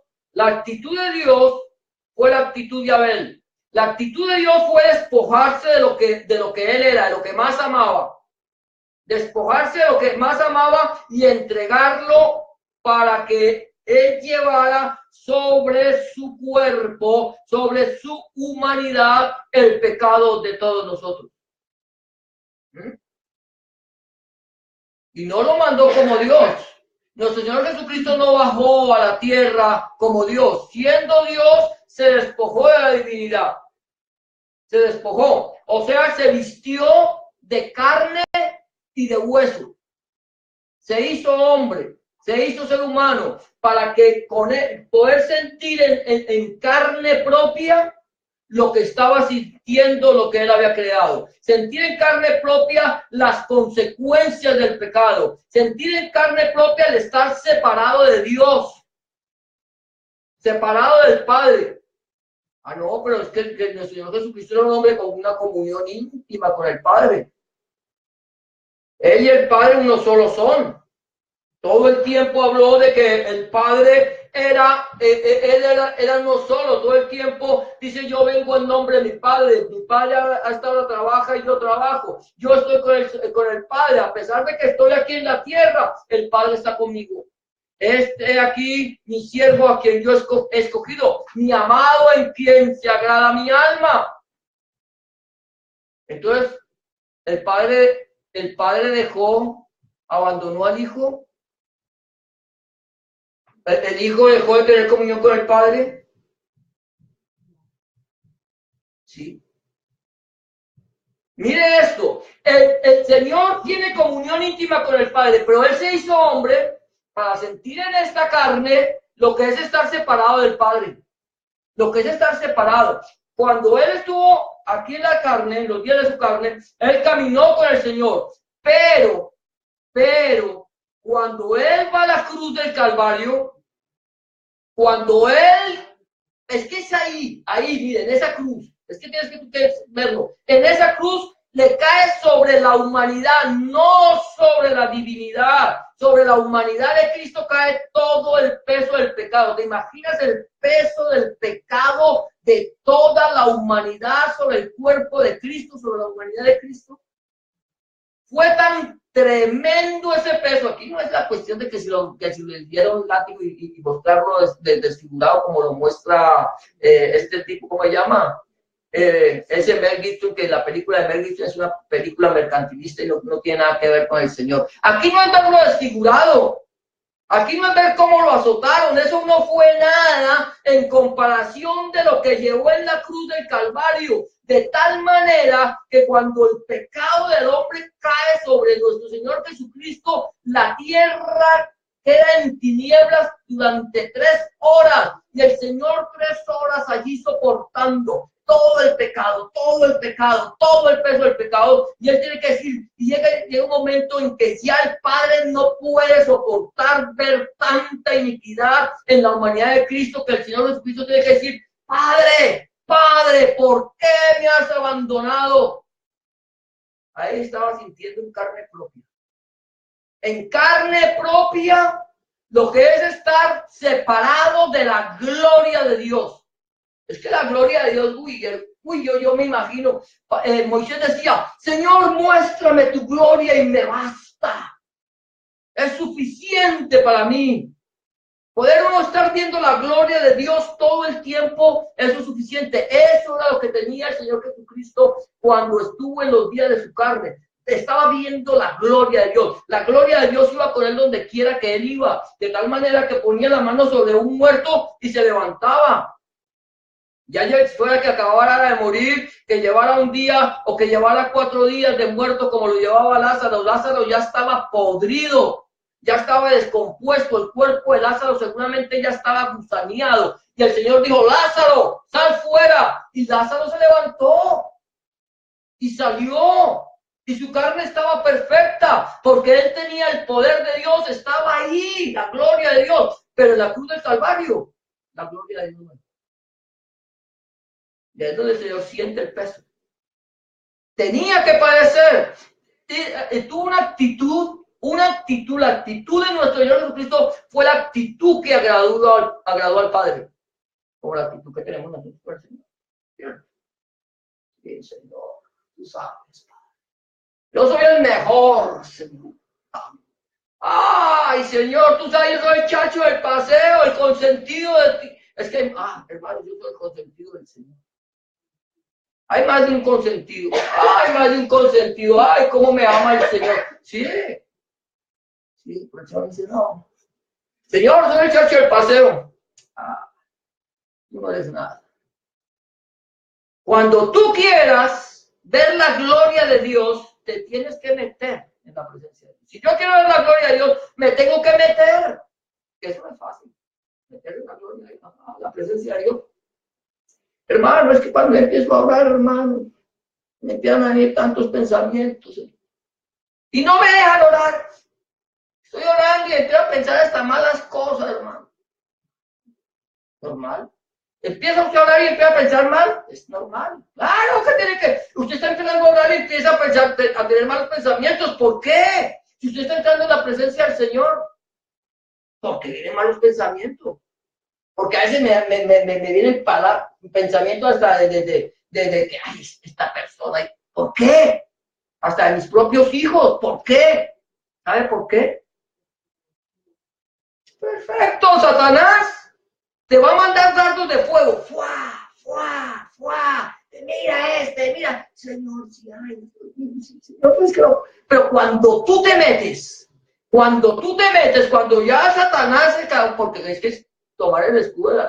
fue la actitud de Abel. La actitud de Dios fue despojarse de lo que él era, de lo que más amaba. Despojarse de lo que más amaba y entregarlo para que él llevara sobre su cuerpo, sobre su humanidad, el pecado de todos nosotros. Y no lo mandó como Dios. Nuestro Señor Jesucristo no bajó a la tierra como Dios. Siendo Dios, se despojó de la divinidad. Se despojó. O sea, se vistió de carne y de hueso. Se hizo hombre, se hizo ser humano, para que con él poder sentir en carne propia lo que estaba sintiendo, lo que él había creado. Sentir en carne propia las consecuencias del pecado. Sentir en carne propia el estar separado de Dios, separado del Padre. Ah, no, pero es que nuestro Señor Jesucristo era un hombre con una comunión íntima con el Padre. Él y el Padre uno solo son. Todo el tiempo habló de que el Padre era uno solo. Todo el tiempo dice, yo vengo en nombre de mi Padre. Mi Padre ha estado, trabaja y yo trabajo. Yo estoy con el Padre. A pesar de que estoy aquí en la tierra, el Padre está conmigo. aquí mi siervo a quien yo he escogido, mi amado en quien se agrada mi alma. Entonces, el padre abandonó al hijo. El hijo dejó de tener comunión con el padre. Sí. Mire esto, el Señor tiene comunión íntima con el Padre, pero Él se hizo hombre para sentir en esta carne lo que es estar separado del Padre, lo que es estar separado. Cuando Él estuvo aquí en la carne, en los días de su carne, Él caminó con el Señor, pero, cuando Él va a la cruz del Calvario, cuando Él, es que es ahí, miren, esa cruz, es que tienes que verlo. En esa cruz le cae sobre la humanidad, no sobre la divinidad. Sobre la humanidad de Cristo cae todo el peso del pecado. ¿Te imaginas el peso del pecado de toda la humanidad sobre el cuerpo de Cristo, sobre la humanidad de Cristo? Fue tan tremendo ese peso. Aquí no es la cuestión de que si le dieron un látigo y mostrarlo desfigurado como lo muestra este tipo, ¿cómo se llama? Ese Mel Gibson, que la película de Mel Gibson es una película mercantilista y no tiene nada que ver con el Señor. Aquí no es verlo desfigurado. Aquí no es ver cómo lo azotaron. Eso no fue nada en comparación de lo que llevó en la cruz del Calvario. De tal manera que cuando el pecado del hombre cae sobre nuestro Señor Jesucristo, la tierra queda en tinieblas durante 3 horas. Y el Señor 3 horas allí soportando todo el pecado, todo el peso del pecado. Y Él tiene que decir, y llega un momento en que ya el Padre no puede soportar ver tanta iniquidad en la humanidad de Cristo, que el Señor Jesucristo tiene que decir, Padre, ¿por qué me has abandonado? Ahí estaba sintiendo en carne propia. En carne propia, lo que es estar separado de la gloria de Dios. Es que la gloria de Dios, yo me imagino, Moisés decía, Señor, muéstrame tu gloria y me basta. Es suficiente para mí. Poder uno estar viendo la gloria de Dios todo el tiempo, eso es suficiente. Eso era lo que tenía el Señor Jesucristo cuando estuvo en los días de su carne. Estaba viendo la gloria de Dios. La gloria de Dios iba con él donde quiera que él iba. De tal manera que ponía la mano sobre un muerto y se levantaba. Ya fuera que acabara de morir, que llevara un día o que llevara 4 días de muerto como lo llevaba Lázaro. Lázaro ya estaba podrido, ya estaba descompuesto. El cuerpo de Lázaro seguramente ya estaba gusaneado. Y el Señor dijo, Lázaro, sal fuera. Y Lázaro se levantó y salió. Y su carne estaba perfecta, porque él tenía el poder de Dios, estaba ahí, la gloria de Dios. Pero en la cruz del Calvario, la gloria de Dios no. Y es donde el Señor siente el peso. Tenía que padecer. Y tuvo una actitud, la actitud de nuestro Señor Jesucristo fue la actitud que agradó al Padre. Como la actitud que tenemos nosotros por el Señor. Sí, Señor, tú sabes. Yo soy el mejor, Señor. Ay, Señor, tú sabes, yo soy el chacho del paseo, el consentido de ti. Es que, hermano, yo soy el consentido del Señor. Hay más de un consentido. Ay, cómo me ama el Señor. Sí, por eso dice, no. Señor, soy el chacho del paseo. Tú no eres nada. Cuando tú quieras ver la gloria de Dios, te tienes que meter en la presencia de Dios. Si yo quiero ver la gloria de Dios, me tengo que meter. Eso no es fácil. Meter en la gloria de Dios, la presencia de Dios. Hermano, es que cuando empiezo a orar, hermano, me empiezan a venir tantos pensamientos. Y no me dejan orar. Estoy orando y empiezo a pensar hasta malas cosas, hermano. Normal. Empieza usted a orar y empieza a pensar mal. Es normal. Claro que tiene que. Usted está empezando a orar y empieza a pensar, a tener malos pensamientos. ¿Por qué? Si usted está entrando en la presencia del Señor, ¿por qué vienen malos pensamientos? Porque a veces me vienen pensamientos hasta de que, ay, esta persona, ¿por qué? Hasta de mis propios hijos, ¿por qué? ¿Sabe por qué? Perfecto, Satanás te va a mandar dardos de fuego. ¡Fua! ¡Fua! ¡Fua! Mira, Señor, sí, ay, Señor, pues, pero cuando tú te metes, cuando ya Satanás se cae, porque es que tomar el escudo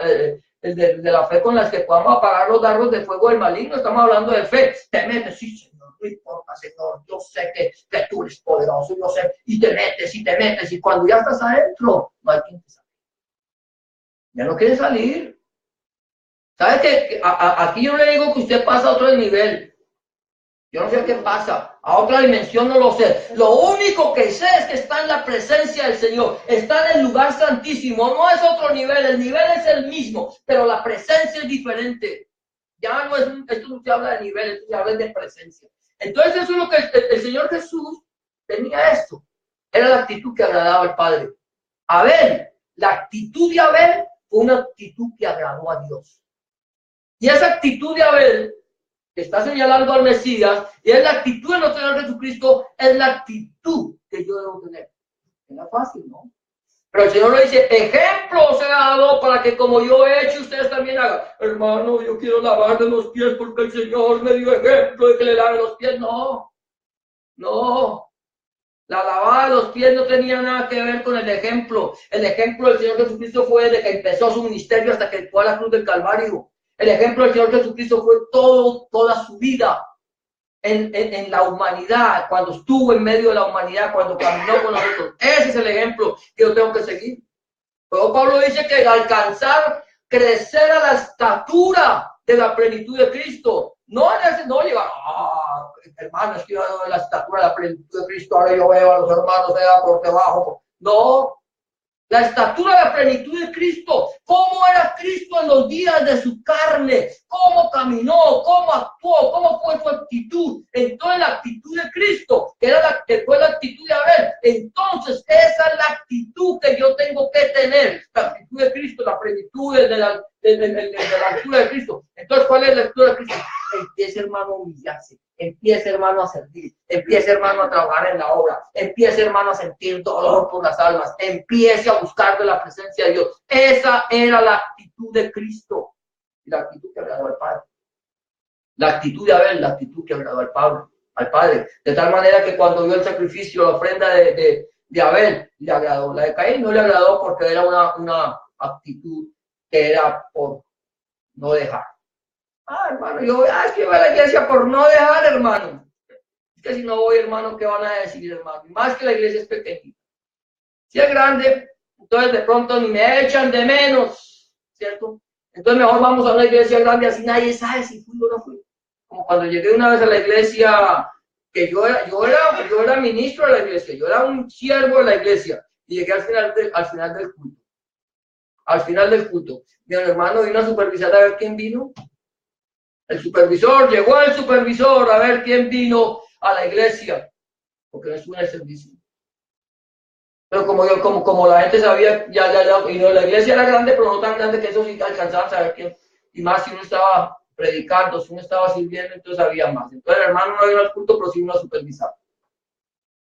de la fe con las que podamos apagar los dardos de fuego del maligno, estamos hablando de fe. Te metes, sí, Señor, no importa, Señor, yo sé que tú eres poderoso, yo sé, y te metes, y cuando ya estás adentro, no hay quien te saque. Ya no quieres salir. ¿Sabe qué? Aquí yo le digo que usted pasa a otro nivel. Yo no sé qué pasa, a otra dimensión no lo sé. Lo único que sé es que está en la presencia del Señor, está en el lugar santísimo. No es otro nivel, el nivel es el mismo, pero la presencia es diferente. Ya no es, esto no se habla de nivel, esto se habla de presencia. Entonces eso es lo que el Señor Jesús tenía esto. Era la actitud que agradaba al Padre. Abel, la actitud de Abel fue una actitud que agradó a Dios. Y esa actitud de Abel que está señalando al Mesías, y es la actitud de nuestro Señor Jesucristo, es la actitud que yo debo tener. No es fácil, ¿no? Pero el Señor le dice, ejemplo os he dado para que como yo he hecho, ustedes también hagan. Hermano, yo quiero lavarle los pies porque el Señor me dio ejemplo de que le lave los pies. No, no. La lavada de los pies no tenía nada que ver con el ejemplo. El ejemplo del Señor Jesucristo fue desde que empezó su ministerio hasta que fue a la cruz del Calvario. El ejemplo del Señor Jesucristo fue toda su vida en la humanidad, cuando estuvo en medio de la humanidad, cuando caminó con nosotros. Ese es el ejemplo que yo tengo que seguir. Pero Pablo dice que alcanzar, crecer a la estatura de la plenitud de Cristo. No llegar, hermano, es que yo veo la estatura de la plenitud de Cristo, ahora yo veo a los hermanos allá por debajo. No. La estatura de la plenitud de Cristo. ¿Cómo era Cristo en los días de su carne? ¿Cómo caminó? ¿Cómo actuó? ¿Cómo fue su actitud? Entonces la actitud de Cristo, que fue la actitud de Abel. Entonces esa es la actitud que yo tengo que tener. La actitud de Cristo, la plenitud de la altura de Cristo. Entonces, ¿cuál es la altura de Cristo? Empieza, hermano, a humillarse. Empieza, hermano, a servir. Empieza, hermano, a trabajar en la obra. Empieza, hermano, a sentir dolor por las almas. Empiece a buscar de la presencia de Dios. Esa era la actitud de Cristo. La actitud que agradó al Padre. La actitud de Abel, la actitud que agradó al Padre. De tal manera que cuando vio el sacrificio, la ofrenda de Abel, le agradó. La de Caín no le agradó porque era una actitud que era por no dejar. Hermano, es que voy a la iglesia por no dejar, hermano. Es que si no voy, hermano, ¿qué van a decir, hermano? Y más que la iglesia es pequeñita. Si es grande, entonces de pronto ni me echan de menos, ¿cierto? Entonces mejor vamos a una iglesia grande, así nadie sabe si fui o no fui. Como cuando llegué una vez a la iglesia, que yo era ministro de la iglesia, yo era un siervo de la iglesia, y llegué al final del culto. Al final del culto, mi hermano vino a supervisar a ver quién vino. El supervisor, llegó el supervisor a ver quién vino a la iglesia, porque no estuvo en el servicio. Pero como la gente sabía, y no, la iglesia era grande, pero no tan grande que eso sí alcanzaba a saber quién. Y más si uno estaba predicando, si uno estaba sirviendo, entonces había más. Entonces el hermano no vino al culto, pero sí vino a supervisar.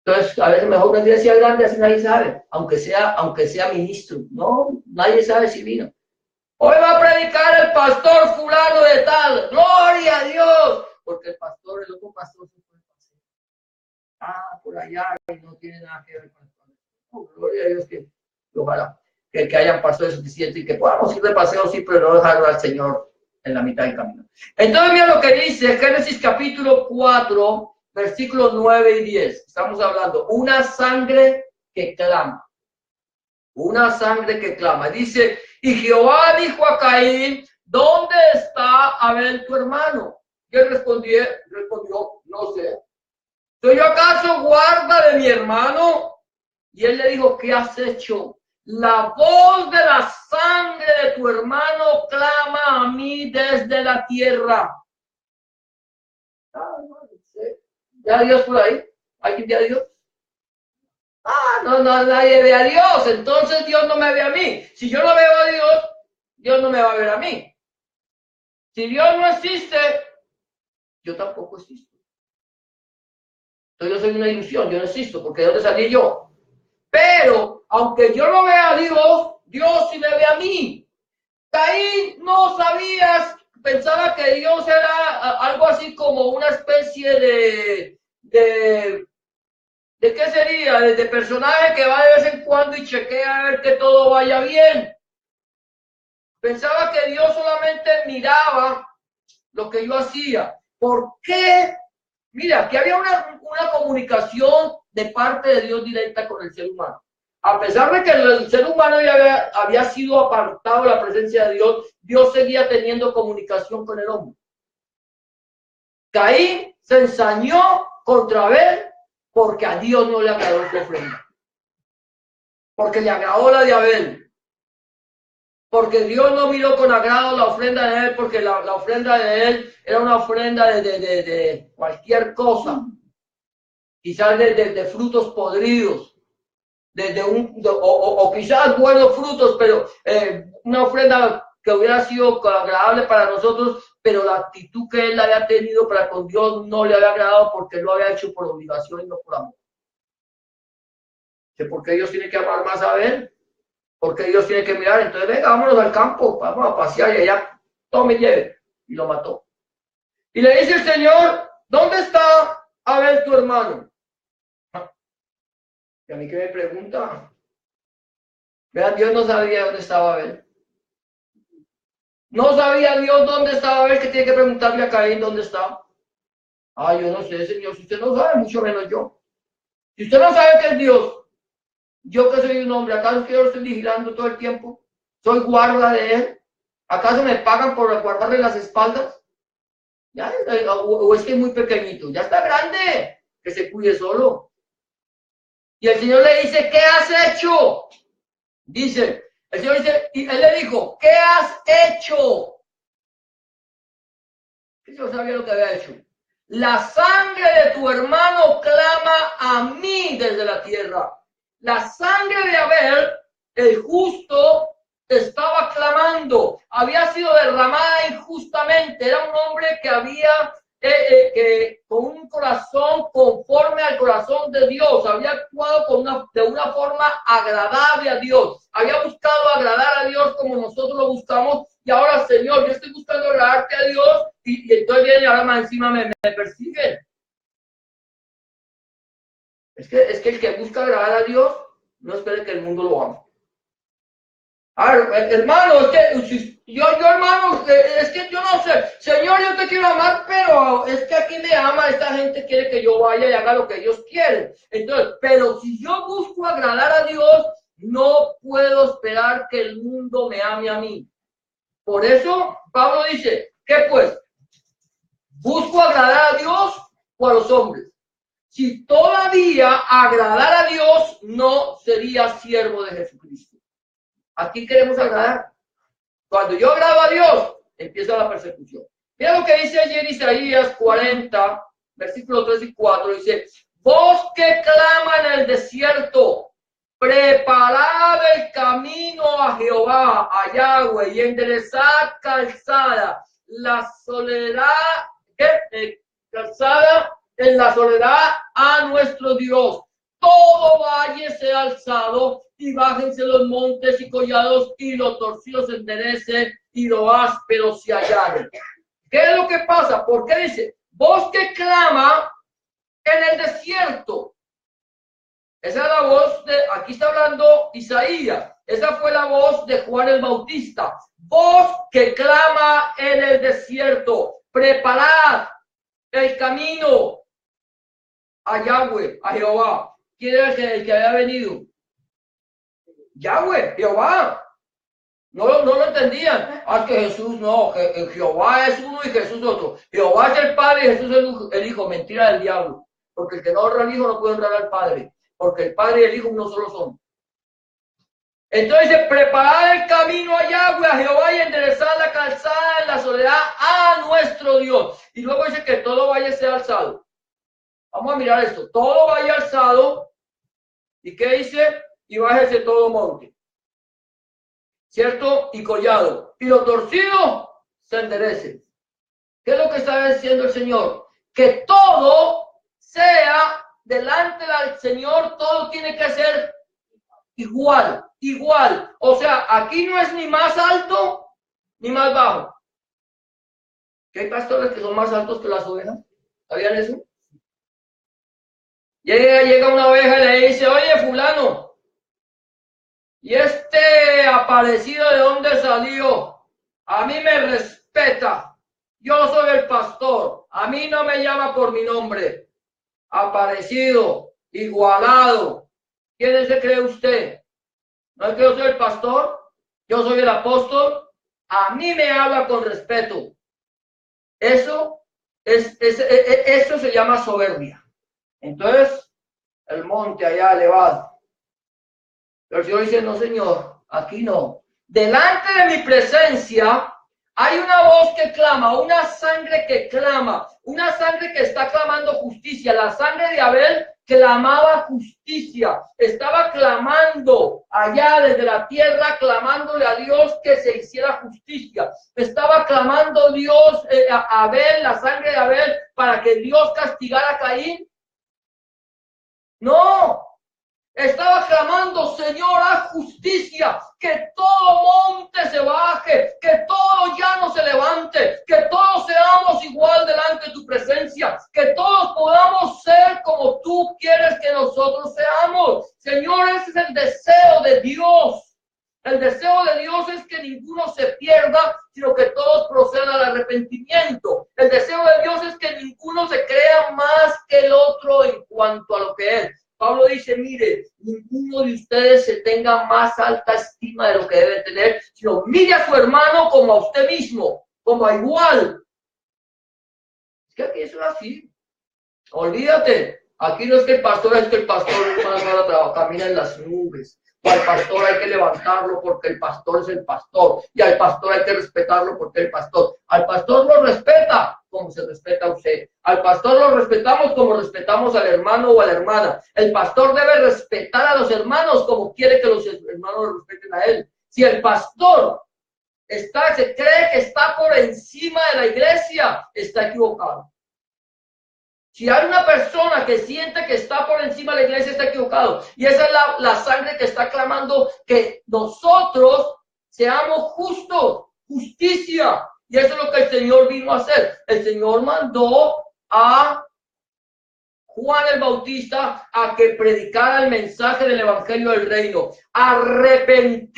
Entonces, a veces mejor una iglesia grande, así nadie sabe, aunque sea ministro. No, nadie sabe si vino. Hoy va a predicar el pastor fulano de tal. ¡Gloria a Dios! Porque el otro pastor se fue a paseo. Por allá y no tiene nada que ver con el pastor. Oh, gloria a Dios que ojalá que hayan pastores suficientes y que podamos ir de paseo, sí, pero no dejarlo al Señor en la mitad del camino. Entonces, mira lo que dice Génesis capítulo 4, versículos 9 y 10. Estamos hablando, una sangre que clama. Una sangre que clama. Dice, y Jehová dijo a Caín, ¿dónde está Abel tu hermano? Y él respondió, no sé. ¿Soy yo acaso guarda de mi hermano? Y él le dijo, ¿qué has hecho? La voz de la sangre de tu hermano clama a mí desde la tierra. ¿Ya a Dios por ahí? ¿Alguien ve a Dios? No, nadie ve a Dios, entonces Dios no me ve a mí. Si yo no veo a Dios, Dios no me va a ver a mí. Si Dios no existe, yo tampoco existo. Entonces yo soy una ilusión, yo no existo, porque ¿de dónde salí yo? Pero aunque yo no vea a Dios, Dios sí me ve a mí. Caín no sabías, pensaba que Dios era algo así como una especie ¿de qué sería? De personaje que va de vez en cuando y chequea a ver que todo vaya bien. Pensaba que Dios solamente miraba lo que yo hacía. ¿Por qué? Mira, que había una comunicación de parte de Dios directa con el ser humano. A pesar de que el ser humano ya había sido apartado de la presencia de Dios, Dios seguía teniendo comunicación con el hombre. Caín se ensañó contra Abel porque a Dios no le agradó su ofrenda. Porque le agradó la de Abel. Porque Dios no miró con agrado la ofrenda de él, porque la ofrenda de él era una ofrenda de cualquier cosa. Quizás de frutos podridos. O quizás buenos frutos, pero una ofrenda que hubiera sido agradable para nosotros, pero la actitud que él había tenido para con Dios no le había agradado porque lo había hecho por obligación y no por amor. ¿Por qué Dios tiene que amar más a él? Porque Dios tiene que mirar, entonces venga, vámonos al campo, vamos a pasear y allá, tome y lleve. Y lo mató. Y le dice el Señor, ¿dónde está Abel tu hermano? Y a mí que me pregunta, vean, Dios no sabía dónde estaba Abel. No sabía Dios dónde estaba Abel, que tiene que preguntarle a Caín dónde está. Yo no sé, Señor, si usted no sabe, mucho menos yo. Si usted no sabe que es Dios, yo que soy un hombre, ¿acaso que yo lo estoy vigilando todo el tiempo? ¿Soy guarda de él? ¿Acaso me pagan por guardarle las espaldas? ¿Ya? ¿O es que es muy pequeñito? Ya está grande, que se cuide solo. Y el Señor le dice, ¿qué has hecho? Dice, el Señor dice, y él le dijo, ¿qué has hecho? Yo sabía lo que había hecho. La sangre de tu hermano clama a mí desde la tierra. La sangre de Abel, el justo, estaba clamando. Había sido derramada injustamente. Era un hombre que había, con un corazón conforme al corazón de Dios. Había actuado de una forma agradable a Dios. Había buscado agradar a Dios como nosotros lo buscamos. Y ahora, Señor, yo estoy buscando agradarte a Dios. Y entonces viene y ahora más encima me persiguen. Es que el que busca agradar a Dios no espere que el mundo lo ame. A ver, hermano, es que yo hermano, es que yo no sé, Señor, yo te quiero amar, pero es que aquí me ama, esta gente quiere que yo vaya y haga lo que ellos quieren. Entonces, pero si yo busco agradar a Dios, no puedo esperar que el mundo me ame a mí. Por eso, Pablo dice, ¿qué pues? ¿Busco agradar a Dios o a los hombres? Si todavía agradar a Dios, no sería siervo de Jesucristo. Aquí queremos agradar. Cuando yo agrado a Dios, empieza la persecución. Mira lo que dice ayer Isaías 40, versículos 3 y 4. Dice, voz que clama en el desierto, preparad el camino a Jehová, a Yahweh, y enderezad calzada, la soledad, calzada en la soledad a nuestro Dios. Todo valle sea alzado y bájense los montes y collados y los torcidos se enderecen y lo áspero se allane. ¿Qué es lo que pasa? ¿Por qué dice? Voz que clama en el desierto. Esa es la voz aquí está hablando Isaías. Esa fue la voz de Juan el Bautista. Voz que clama en el desierto. Preparad el camino a Yahweh, a Jehová. ¿Quién era el que había venido? Yahweh, Jehová. No lo entendían. Que Jesús no, Jehová es uno y Jesús otro. Jehová es el Padre y Jesús es el Hijo. Mentira del diablo. Porque el que no honra al Hijo no puede honrar al Padre. Porque el Padre y el Hijo uno solo son. Entonces, preparad el camino a Yahweh, a Jehová, y enderezad la calzada en la soledad a nuestro Dios. Y luego dice que todo valle sea alzado. Vamos a mirar esto. Todo vaya alzado. ¿Y qué dice? Y bájese todo monte. ¿Cierto? Y collado. Y lo torcido se enderece. ¿Qué es lo que está diciendo el Señor? Que todo sea delante del Señor, todo tiene que ser igual, igual. O sea, aquí no es ni más alto ni más bajo. ¿Que hay pastores que son más altos que las ovejas? ¿Sabían eso? Llega una oveja y le dice, oye, fulano, ¿y este aparecido de dónde salió? A mí me respeta. Yo soy el pastor. A mí no me llama por mi nombre. Aparecido, igualado. ¿Quién se cree usted? ¿No es que yo soy el pastor? Yo soy el apóstol. A mí me habla con respeto. Eso se llama soberbia. Entonces, el monte allá elevado. Pero el Señor dice, no, Señor, aquí no. Delante de mi presencia hay una voz que clama, una sangre que clama, una sangre que está clamando justicia. La sangre de Abel clamaba justicia, estaba clamando allá desde la tierra, clamándole a Dios que se hiciera justicia. Estaba clamando Dios, a Abel, la sangre de Abel, para que Dios castigara a Caín. No. Estaba clamando, Señor, haz justicia, que todo monte se baje, que todo llano se levante, que todos seamos igual delante de tu presencia, que todos podamos ser como tú quieres que nosotros seamos. Señor, ese es el deseo de Dios. El deseo de Dios es que ninguno se pierda, sino que todos procedan al arrepentimiento. El deseo de Dios es que ninguno se crea más que el otro en cuanto a lo que es. Pablo dice, mire, ninguno de ustedes se tenga más alta estima de lo que debe tener, sino mire a su hermano como a usted mismo, como a igual. Es que aquí eso es así. Olvídate, aquí no es que el pastor, hermano, camina en las nubes. O al pastor hay que levantarlo porque el pastor es el pastor. Y al pastor hay que respetarlo porque el pastor. Al pastor lo respeta como se respeta a usted. Al pastor lo respetamos como respetamos al hermano o a la hermana. El pastor debe respetar a los hermanos como quiere que los hermanos lo respeten a él. Si el pastor se cree que está por encima de la iglesia, está equivocado. Si hay una persona que siente que está por encima de la iglesia, está equivocado. Y esa es la sangre que está clamando que nosotros seamos justos, justicia. Y eso es lo que el Señor vino a hacer. El Señor mandó a Juan el Bautista a que predicara el mensaje del Evangelio del Reino. Arrepentíos,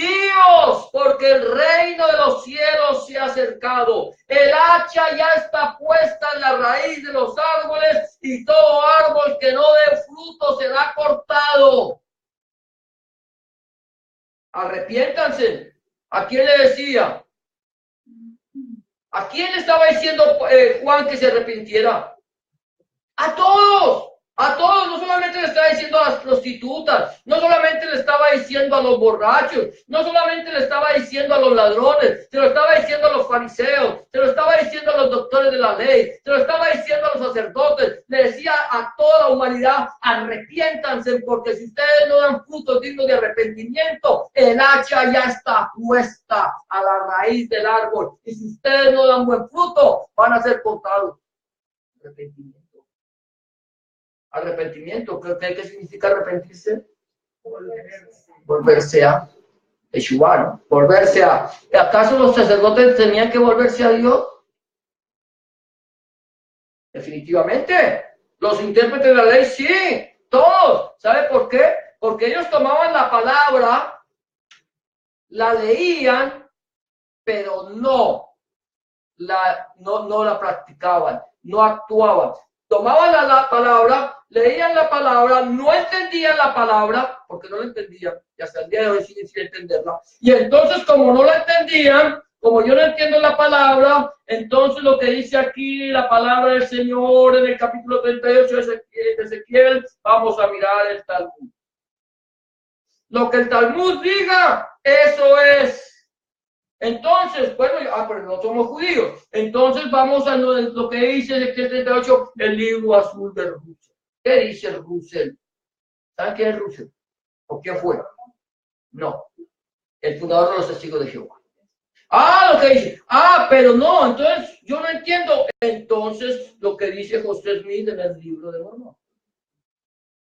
porque el reino de los cielos se ha acercado. El hacha ya está puesta en la raíz de los árboles y todo árbol que no dé fruto será cortado. Arrepiéntanse. ¿A quién le decía? ¿A quién le estaba diciendo Juan que se arrepintiera? A todos, no solamente le estaba diciendo a las prostitutas, no solamente le estaba diciendo a los borrachos, no solamente le estaba diciendo a los ladrones, se lo estaba diciendo a los fariseos, se lo estaba diciendo a los doctores de la ley, se lo estaba diciendo a los sacerdotes, le decía a toda la humanidad, arrepiéntanse, porque si ustedes no dan frutos dignos de arrepentimiento, el hacha ya está puesta a la raíz del árbol, y si ustedes no dan buen fruto, van a ser cortados. Arrepentimiento, ¿qué significa arrepentirse? Volverse a Yeshua, ¿no? Volverse a. ¿Acaso los sacerdotes tenían que volverse a Dios? Definitivamente. Los intérpretes de la ley, sí, todos. ¿Sabe por qué? Porque ellos tomaban la palabra, la leían, pero no la practicaban, no actuaban. Tomaban la palabra, leían la palabra, no entendían la palabra, porque no la entendían, y hasta el día de hoy siguen sin entenderla. Y entonces, como no la entendían, como yo no entiendo la palabra, entonces lo que dice aquí la palabra del Señor en el capítulo 38 de Ezequiel, vamos a mirar el Talmud. Lo que el Talmud diga, eso es. Entonces, bueno, pero no somos judíos. Entonces vamos a lo que dice Ezequiel 38, el libro azul de Russell. ¿Qué dice Russell? ¿Saben quién es Russell? ¿O quién fue? No, el fundador de los Testigos de Jehová. Lo que dice. Pero no, entonces yo no entiendo. Entonces lo que dice José Smith en el libro de Mormón.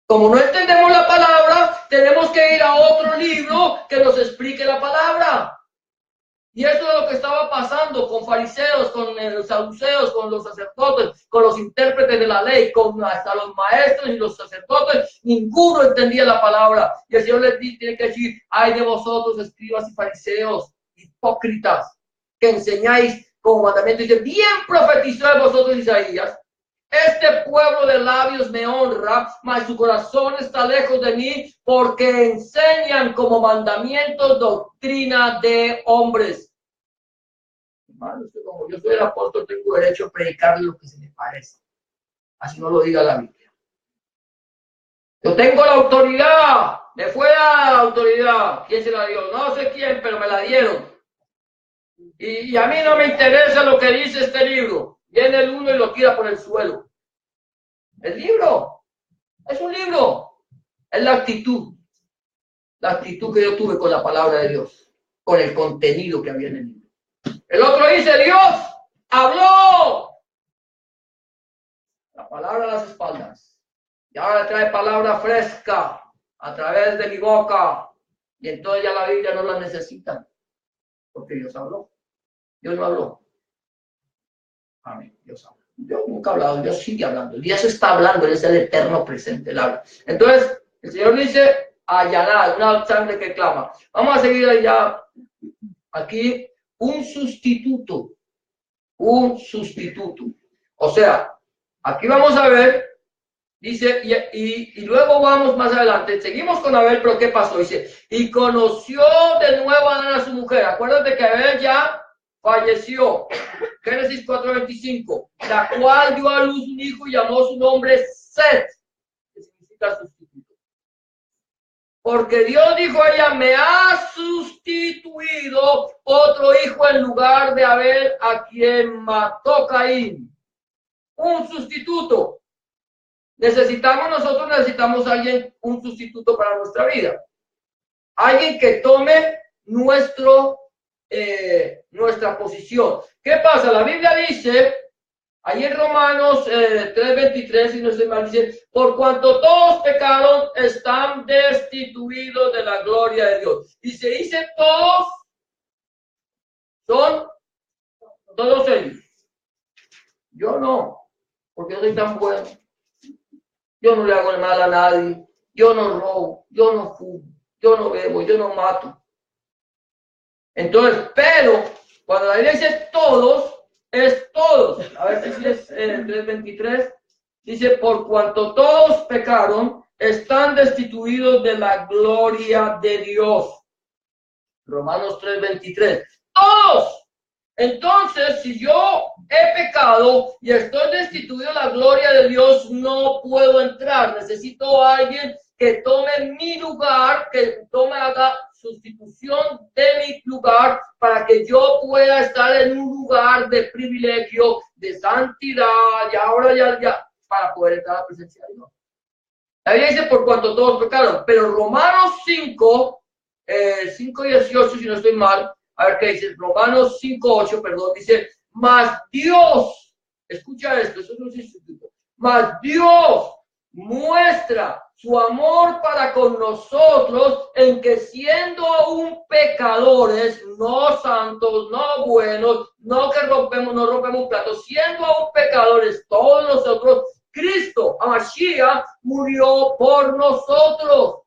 Como no entendemos la palabra, tenemos que ir a otro libro que nos explique la palabra. Y eso es lo que estaba pasando con fariseos, con los saduceos, con los sacerdotes, con los intérpretes de la ley, con hasta los maestros y los sacerdotes. Ninguno entendía la palabra. Y el Señor les tiene que decir, ay de vosotros, escribas y fariseos, hipócritas, que enseñáis como mandamiento. Dice, bien profetizó de vosotros Isaías. Este pueblo de labios me honra, mas su corazón está lejos de mí, porque enseñan como mandamientos doctrina de hombres. Hermanos, como yo soy el apóstol, tengo derecho a predicar lo que se me parece. Así no lo diga la Biblia. Yo tengo la autoridad. Me fue la autoridad. ¿Quién se la dio? No sé quién, pero me la dieron. Y a mí no me interesa lo que dice este libro. Viene el uno y lo tira por el suelo. El libro es un libro. Es la actitud. La actitud que yo tuve con la palabra de Dios. Con el contenido que había en el libro. El otro dice, Dios habló. La palabra a las espaldas. Y ahora trae palabra fresca a través de mi boca. Y entonces ya la Biblia no la necesita. Porque Dios habló. Dios no habló. Amén. Dios habló. Dios nunca ha hablado. Dios sigue hablando. Dios está hablando. Él es el eterno presente. Él habla. Entonces, el Señor dice, allanar, una sangre que clama. Vamos a seguir allá. Aquí, un sustituto. Un sustituto. O sea, aquí vamos a ver. Dice, y luego vamos más adelante. Seguimos con Abel, pero ¿qué pasó? Dice, y conoció de nuevo a Adán a su mujer. Acuérdate que Abel ya falleció. Génesis 4:25. La cual dio a luz un hijo y llamó su nombre Set, que significa sustituto. Porque Dios dijo a ella, me ha sustituido otro hijo en lugar de Abel, a quien mató Caín. Un sustituto. Necesitamos alguien, un sustituto para nuestra vida. Alguien que tome nuestra posición. ¿Qué pasa? La Biblia dice, ahí en Romanos 3:23, si no estoy mal, dice, por cuanto todos pecaron, están destituidos de la gloria de Dios. Y se dice todos, son todos ellos. Yo no, porque yo soy tan bueno. Yo no le hago el mal a nadie. Yo no robo. Yo no fumo. Yo no bebo. Yo no mato. Entonces, pero cuando la Biblia dice todos, es todos. A ver si es 3:23. Dice, por cuanto todos pecaron, están destituidos de la gloria de Dios. Romanos 3:23. Todos. Entonces, si yo he pecado y estoy destituido de la gloria de Dios, no puedo entrar. Necesito a alguien que tome mi lugar, que haga sustitución de mi lugar para que yo pueda estar en un lugar de privilegio, de santidad, y ahora ya para poder entrar a la presencia de Dios. La Biblia dice, por cuanto todos pecaron, pero Romanos 5:18, si no estoy mal, a ver qué dice, Romanos 5:8, perdón, dice, mas Dios, escucha esto, eso no es instituto, mas Dios muestra su amor para con nosotros en que siendo aún pecadores, no santos, no buenos, no rompemos platos, siendo aún pecadores todos nosotros, Cristo, Mashiach, murió por nosotros.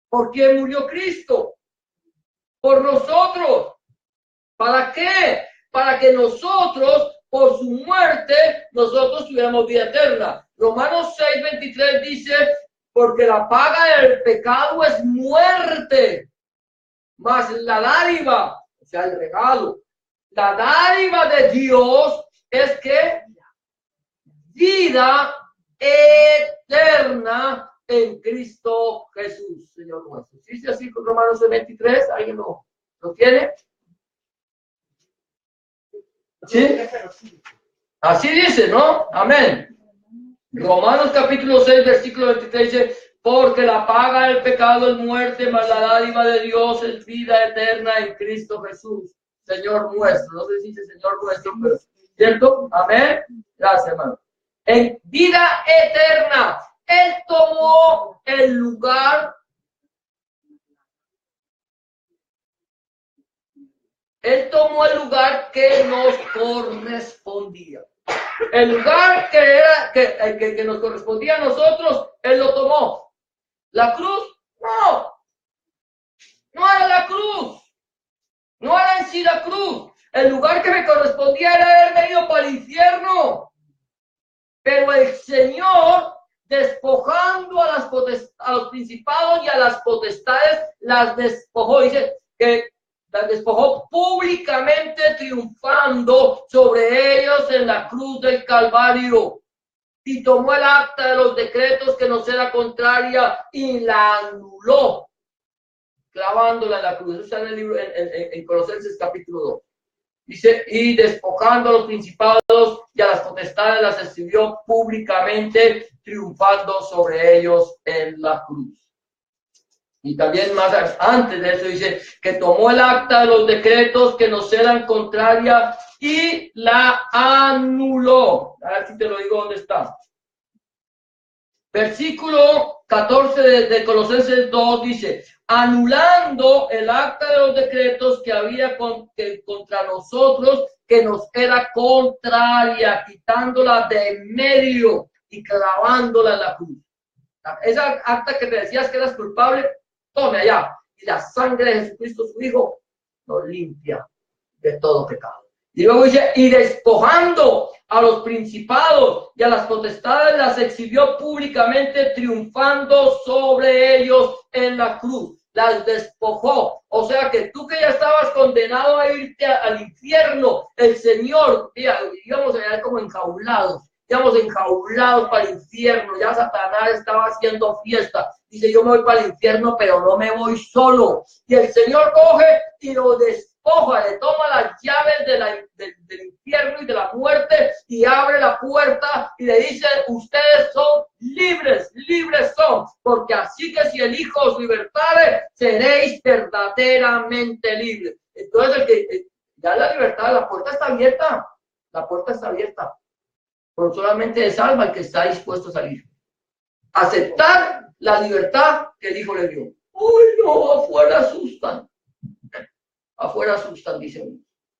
¿Por quién murió Cristo? Por nosotros. ¿Para qué? Para que nosotros, por su muerte, nosotros tuviéramos vida eterna. Romanos 6:23 dice, porque la paga del pecado es muerte, mas la dádiva, o sea, el regalo, la dádiva de Dios es que vida eterna en Cristo Jesús, Señor nuestro. ¿Sí dice así con Romanos 6:23? ¿Alguien lo tiene? ¿Sí? Así dice, ¿no? Amén. Romanos capítulo 6, versículo 23 dice, porque la paga del pecado es muerte, mas la dádiva de Dios es vida eterna en Cristo Jesús, Señor nuestro. No sé si dice Señor nuestro, pero ¿cierto? Amén. Gracias, hermano. En vida eterna, Él tomó el lugar Él tomó el lugar que nos correspondía. El lugar que nos correspondía a nosotros, Él lo tomó. La cruz, no era la cruz. No era en sí la cruz. El lugar que me correspondía era haberme ido para el infierno. Pero el Señor, despojando a los principados y a las potestades, las despojó. Dice que las despojó públicamente, triunfando sobre ellos en la cruz del Calvario. Y tomó el acta de los decretos que nos era contraria y la anuló, clavándola en la cruz. Eso está en el libro, en Colosenses capítulo 2. Dice, y despojando a los principados y a las potestades, las exhibió públicamente, triunfando sobre ellos en la cruz. Y también más antes de eso dice que tomó el acta de los decretos que nos eran contraria y la anuló. A ver si te lo digo dónde está. Versículo 14 de Colosenses 2 dice, anulando el acta de los decretos que había contra nosotros, que nos era contraria, quitándola de en medio y clavándola en la cruz. Esa acta que te decías que eras culpable, tome allá. Y la sangre de Jesucristo, su Hijo, nos limpia de todo pecado. Y luego dice, y despojando a los principados y a las potestades, las exhibió públicamente, triunfando sobre ellos en la cruz. Las despojó. O sea que tú que ya estabas condenado a irte al infierno, el Señor, mira, íbamos a quedar como enjaulados. Íbamos enjaulados para el infierno. Ya Satanás estaba haciendo fiesta. Dice, yo me voy para el infierno, pero no me voy solo. Y el Señor coge y lo despoja, le toma las llaves del infierno y de la muerte y abre la puerta y le dice, ustedes son libres, libres son, porque así que si el Hijo os libertare, seréis verdaderamente libres. Entonces, ya la libertad, la puerta está abierta, la puerta está abierta. Pero solamente es salva el que está dispuesto a salir. Aceptar la libertad que el Hijo le dio. Uy, no, afuera asustan. Afuera asustan, dice uno.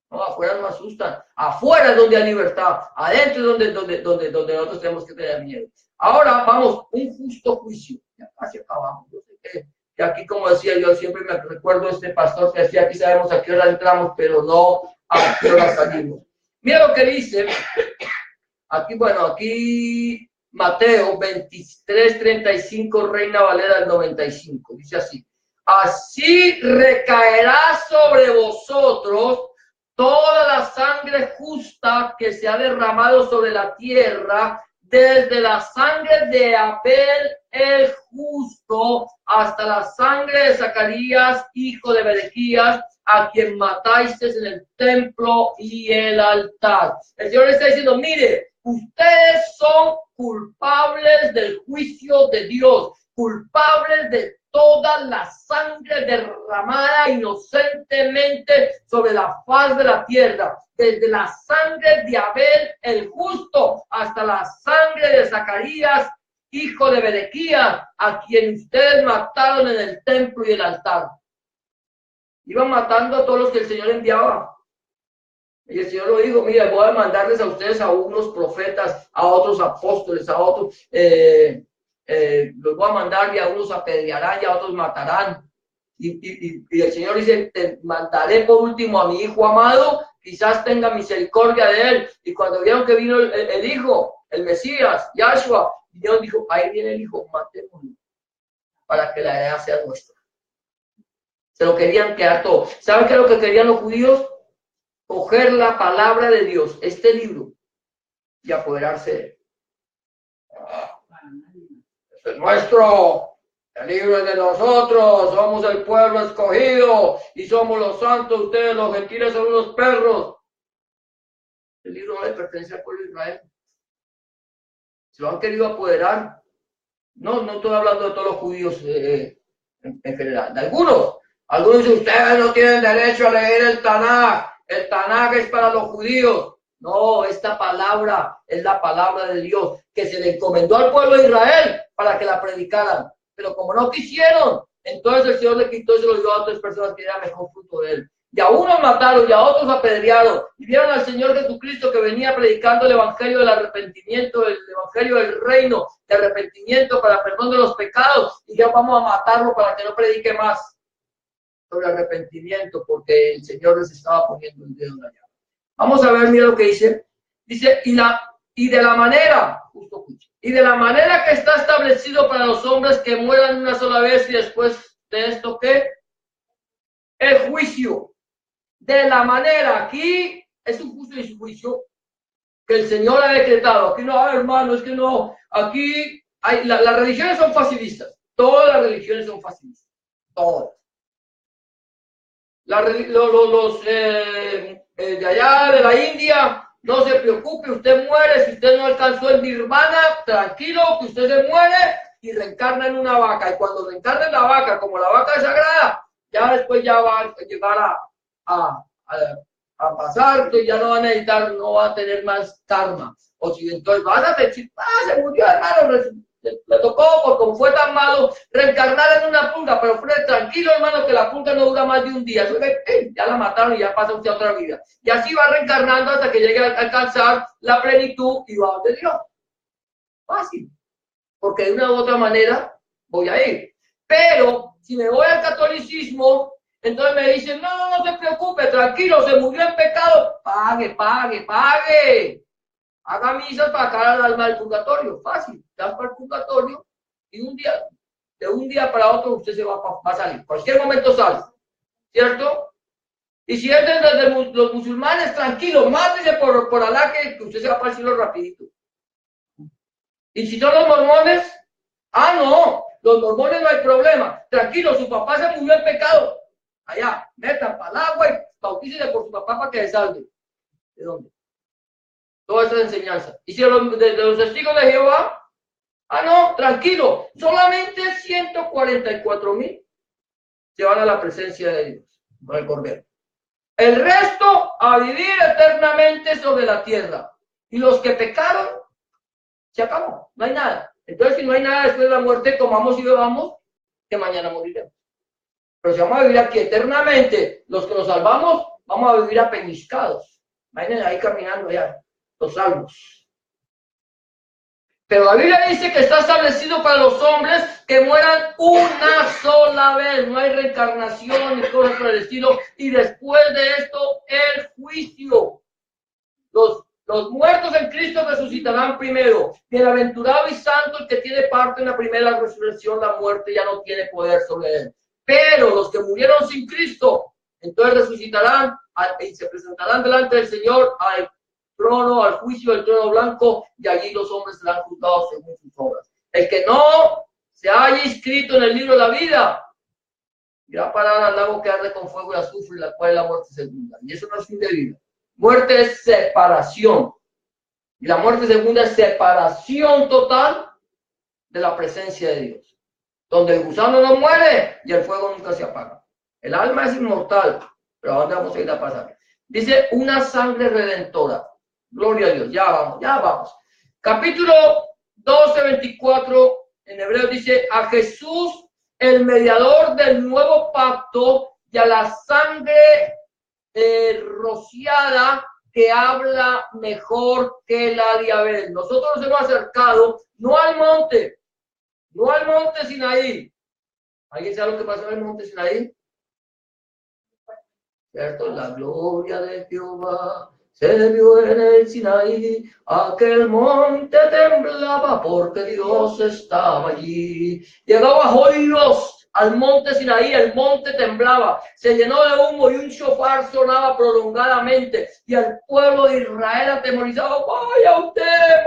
No, afuera no asustan. Afuera es donde hay libertad. Adentro es donde nosotros tenemos que tener miedo. Ahora vamos, un justo juicio. Ya casi acabamos. Yo sé que aquí, como decía yo, siempre me recuerdo este pastor que decía, aquí sabemos a qué hora entramos, pero no a qué hora salimos. Mira lo que dice. Aquí, bueno, aquí Mateo 23:35, Reina Valera del 95. Dice así. Así recaerá sobre vosotros toda la sangre justa que se ha derramado sobre la tierra, desde la sangre de Abel el justo hasta la sangre de Zacarías, hijo de Berequías, a quien matasteis en el templo y el altar. El Señor está diciendo, mire, ustedes son culpables del juicio de Dios, culpables de toda la sangre derramada inocentemente sobre la faz de la tierra, desde la sangre de Abel el justo hasta la sangre de Zacarías, hijo de Berequías, a quien ustedes mataron en el templo y el altar. Iban matando a todos los que el Señor enviaba. Y el Señor lo dijo, mira, voy a mandarles a ustedes a unos profetas, a otros apóstoles, a otros, los voy a mandar y a unos apedrearán y a otros matarán. Y el Señor dice, te mandaré por último a mi Hijo amado, quizás tenga misericordia de él. Y cuando vieron que vino el Hijo, el Mesías, Yahshua, Dios dijo, ahí viene el Hijo, matémoslo, para que la heredad sea nuestra. Se lo querían quedar todo. ¿Saben qué es lo que querían los judíos? Coger la palabra de Dios, este libro, y apoderarse de él. Este es nuestro, el libro es de nosotros, somos el pueblo escogido y somos los santos, ustedes los gentiles son unos perros. El libro no le pertenece al pueblo de Israel. Se lo han querido apoderar. No estoy hablando de todos los judíos en general, de algunos. Algunos dicen, ustedes no tienen derecho a leer el Tanaj. El Tanaj es para los judíos. No, esta palabra es la palabra de Dios que se le encomendó al pueblo de Israel para que la predicaran. Pero como no quisieron, entonces el Señor le quitó y se lo dio a otras personas que era mejor fruto de él. y a unos mataron y a otros apedrearon, y vieron al Señor Jesucristo que venía predicando el evangelio del arrepentimiento, el evangelio del reino, de arrepentimiento para perdón de los pecados, y ya vamos a matarlo para que no predique más sobre arrepentimiento, porque el Señor les estaba poniendo el dedo en la llaga. Vamos a ver, mira lo que dice. Dice, y de la manera, justo escucha, y de la manera que está establecido para los hombres que mueran una sola vez y después de esto, ¿qué? El juicio. De la manera, aquí es un justo y juicio que el Señor ha decretado. Aquí no, hermano, es que no, aquí las religiones son facilistas. Todas las religiones son facilistas. Todas. Los de allá de la India, no se preocupe, usted muere, si usted no alcanzó el nirvana, tranquilo, que usted se muere y reencarna en una vaca. Y cuando reencarna en la vaca, como la vaca es sagrada, ya después ya va a llegar a pasar, entonces ya no va a necesitar, no va a tener más karma. O si entonces vas a decir, se murió, hermano, le tocó, porque como fue tan malo, reencarnar en una pulga, pero fue tranquilo, hermano, que la pulga no dura más de un día. Eso que, ya la mataron y ya pasa usted a otra vida. Y así va reencarnando hasta que llegue a alcanzar la plenitud y va donde Dios. Fácil. Porque de una u otra manera voy a ir. Pero si me voy al catolicismo, entonces me dicen, no se preocupe, tranquilo, se murió en pecado. Pague. Haga misas para sacar al alma del purgatorio. Fácil. Das para el purgatorio y de un día para otro usted se va a salir. Cualquier momento sale. ¿Cierto? Y si es desde los musulmanes, tranquilo, mátese por Alá que usted se va para el cielo rapidito. Y si son los mormones, no, los mormones no hay problema. Tranquilo, su papá se murió en pecado. Allá, metan para el agua y bautícese por su papá para que se salve. ¿De dónde? Toda esa enseñanza. Y si de los testigos de Jehová, no, tranquilo, solamente 144,000 se van a la presencia de Dios, con el Cordero. El resto a vivir eternamente sobre la tierra. Y los que pecaron, se acabó, no hay nada. Entonces, si no hay nada después de la muerte, comamos y bebamos, que mañana moriremos. Pero si vamos a vivir aquí eternamente, los que nos salvamos, vamos a vivir apeñiscados. Imagínense ahí caminando ya, los salvos. Pero la Biblia dice que está establecido para los hombres que mueran una sola vez. No hay reencarnación ni cosas por el estilo. Y después de esto, el juicio. Los muertos en Cristo resucitarán primero. Bienaventurado y santo el que tiene parte en la primera resurrección, la muerte ya no tiene poder sobre él. Pero los que murieron sin Cristo, entonces resucitarán y se presentarán delante del Señor al trono, al juicio del trono blanco, y allí los hombres serán juzgados según sus obras. El que no se haya inscrito en el libro de la vida, irá a parar al lago que arde con fuego y azufre, la cual es la muerte segunda. Y eso no es fin de vida. Muerte es separación. Y la muerte segunda es separación total de la presencia de Dios. Donde el gusano no muere y el fuego nunca se apaga. El alma es inmortal, pero ¿a dónde vamos a ir a pasar? Dice una sangre redentora. Gloria a Dios, ya vamos. Capítulo 12, 24, en hebreo dice, a Jesús, el mediador del nuevo pacto, y a la sangre rociada que habla mejor que la de Abel. Nosotros nos hemos acercado, no al monte Sinaí. ¿Alguien sabe lo que pasó en el monte Sinaí? ¿Cierto? La gloria de Jehová se vio en el Sinaí, aquel monte temblaba porque Dios estaba allí. Llegaba Dios al monte Sinaí, el monte temblaba, se llenó de humo y un shofar sonaba prolongadamente y el pueblo de Israel atemorizado, vaya usted,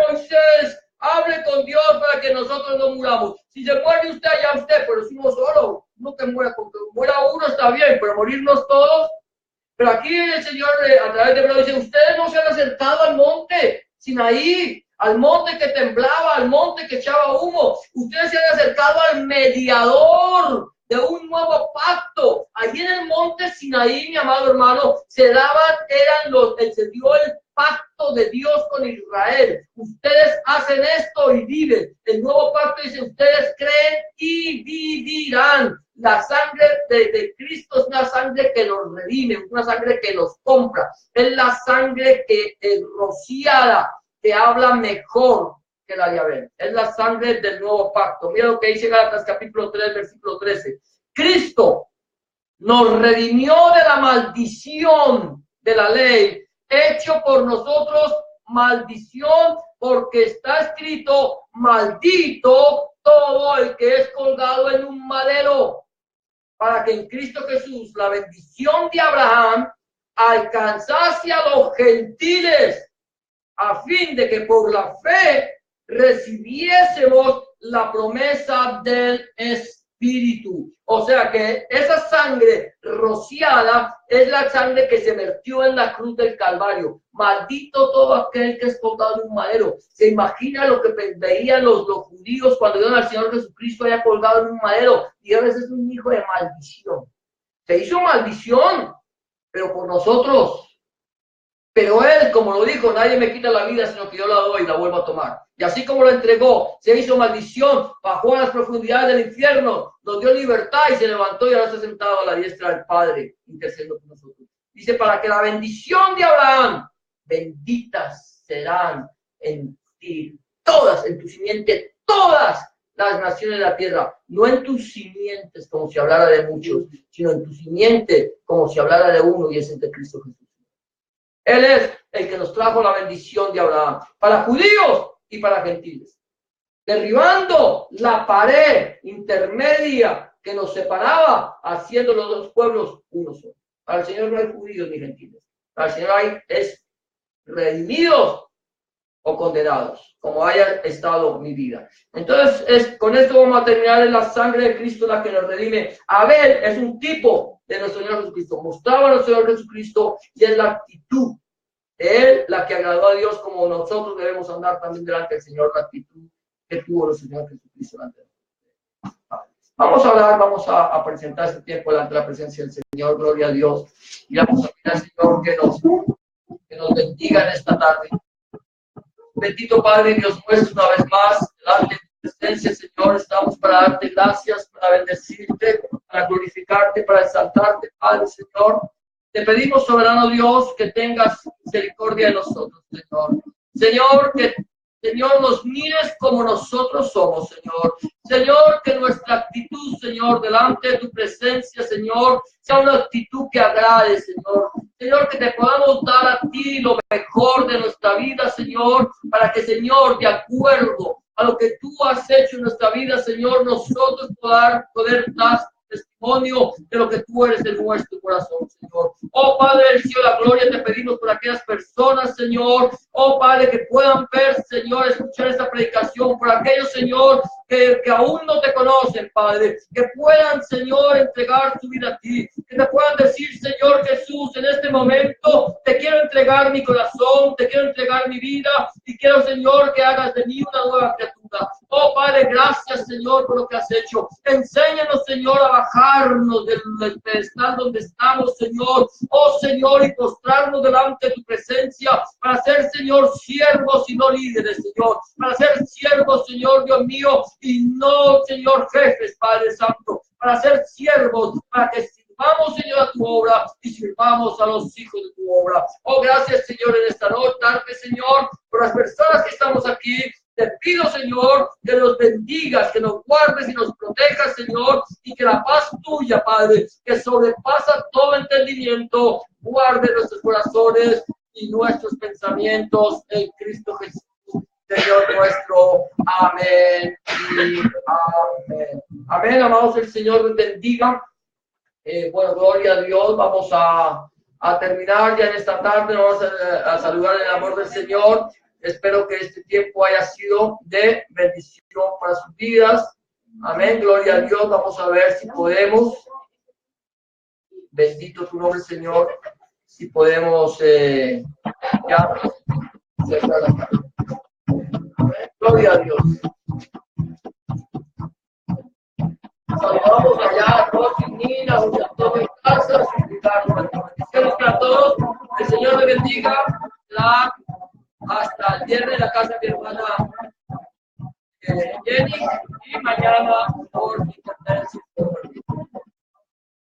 Moisés, hable con Dios para que nosotros no muramos. Si se muere usted, allá usted, pero si uno solo, no que muera, porque muera uno está bien, pero morirnos todos. Pero aquí el Señor a través de Hebreo dice, ustedes no se han acercado al monte Sinaí, al monte que temblaba, al monte que echaba humo. Ustedes se han acercado al mediador de un nuevo pacto. Allí en el monte Sinaí, mi amado hermano, se dio el pacto pacto de Dios con Israel. Ustedes hacen esto y viven. El nuevo pacto dice, ustedes creen y vivirán. La sangre de Cristo es una sangre que nos redime, una sangre que nos compra. Es la sangre que es rociada, que habla mejor que la de Abel. Es la sangre del nuevo pacto. Mira lo que dice Gálatas capítulo 3, versículo 13. Cristo nos redimió de la maldición de la ley, hecho por nosotros maldición, porque está escrito, maldito todo el que es colgado en un madero, para que en Cristo Jesús la bendición de Abraham alcanzase a los gentiles, a fin de que por la fe recibiésemos la promesa del Espíritu. O sea que esa sangre rociada es la sangre que se vertió en la cruz del Calvario. Maldito todo aquel que es colgado en un madero. ¿Se imagina lo que veían los judíos cuando vieron al Señor Jesucristo allá colgado en un madero? Y a veces es un hijo de maldición. Se hizo maldición, pero por nosotros. Pero Él, como lo dijo, nadie me quita la vida, sino que yo la doy y la vuelvo a tomar. Y así como lo entregó, se hizo maldición, bajó a las profundidades del infierno, nos dio libertad y se levantó y ahora está sentado a la diestra del Padre, intercediendo por nosotros. Dice, para que la bendición de Abraham, benditas serán en ti todas, en tu simiente, todas las naciones de la tierra. No en tus simientes, como si hablara de muchos, sino en tu simiente, como si hablara de uno, y es de Cristo Jesús. Él es el que nos trajo la bendición de Abraham, para judíos y para gentiles, derribando la pared intermedia que nos separaba, haciendo los dos pueblos uno solo. Para el Señor no hay judíos ni gentiles, para el Señor hay es redimidos o condenados, como haya estado mi vida. Entonces, con esto vamos a terminar. En la sangre de Cristo la que nos redime. Abel es un tipo de nuestro Señor Jesucristo, mostraba a nuestro Señor Jesucristo, y es la actitud de Él la que agradó a Dios, como nosotros debemos andar también delante del Señor, la actitud que tuvo nuestro Señor Jesucristo delante de nosotros. Vamos a hablar, vamos a presentar este tiempo delante de la presencia del Señor, gloria a Dios, y vamos a pedir al Señor que nos bendiga en esta tarde. Bendito Padre, Dios nuestro, una vez más, delante de tu presencia, Señor, estamos para darte gracias, para bendecirte, para glorificarte, para exaltarte, Padre, Señor. Te pedimos, soberano Dios, que tengas misericordia de nosotros, Señor. Señor, que Señor, nos mires como nosotros somos, Señor. Señor, que nuestra actitud, Señor, delante de tu presencia, Señor, sea una actitud que agrade, Señor. Señor, que te podamos dar a ti lo mejor de nuestra vida, Señor, para que, Señor, de acuerdo a lo que tú has hecho en nuestra vida, Señor, nosotros poder dar testimonio de lo que tú eres en nuestro corazón, Señor. Oh Padre del cielo, la gloria, te pedimos por aquellas personas, Señor, oh Padre, que puedan ver, Señor, escuchar esta predicación, por aquellos, Señor, que aún no te conocen, Padre, que puedan, Señor, entregar su vida a ti, que te puedan decir, Señor Jesús, en este momento te quiero entregar mi corazón, te quiero entregar mi vida, y quiero, Señor, que hagas de mí una nueva criatura. Oh Padre, gracias, Señor, por lo que has hecho. Enséñanos, Señor, a bajarnos del pedestal donde estamos, Señor. Oh Señor, y postrarnos delante de tu presencia para ser, Señor, siervos y no líderes, Señor. Para ser siervos, Señor, Dios mío, y no, Señor, jefes, Padre Santo. Para ser siervos, para que sirvamos, Señor, a tu obra y sirvamos a los hijos de tu obra. Oh, gracias, Señor, en esta tarde, Señor, por las personas que estamos aquí. Te pido, Señor, que nos bendigas, que nos guardes y nos protejas, Señor, y que la paz tuya, Padre, que sobrepasa todo entendimiento, guarde nuestros corazones y nuestros pensamientos en Cristo Jesús, Señor nuestro. Amén y amén. Amén, amados, el Señor nos bendiga. Bueno, gloria a Dios. Vamos a terminar ya en esta tarde. Vamos a saludar en el amor del Señor. Espero que este tiempo haya sido de bendición para sus vidas. Amén, gloria a Dios. Vamos a ver si podemos. Bendito tu nombre, Señor. Si podemos ya cerrar la tarde. Amén, gloria a Dios. Saludamos allá a todos y Nina, a Antonio Casas, bendiciones para todos. El Señor le bendiga. hasta el viernes en la casa de mi hermana Jenny y mañana por internet.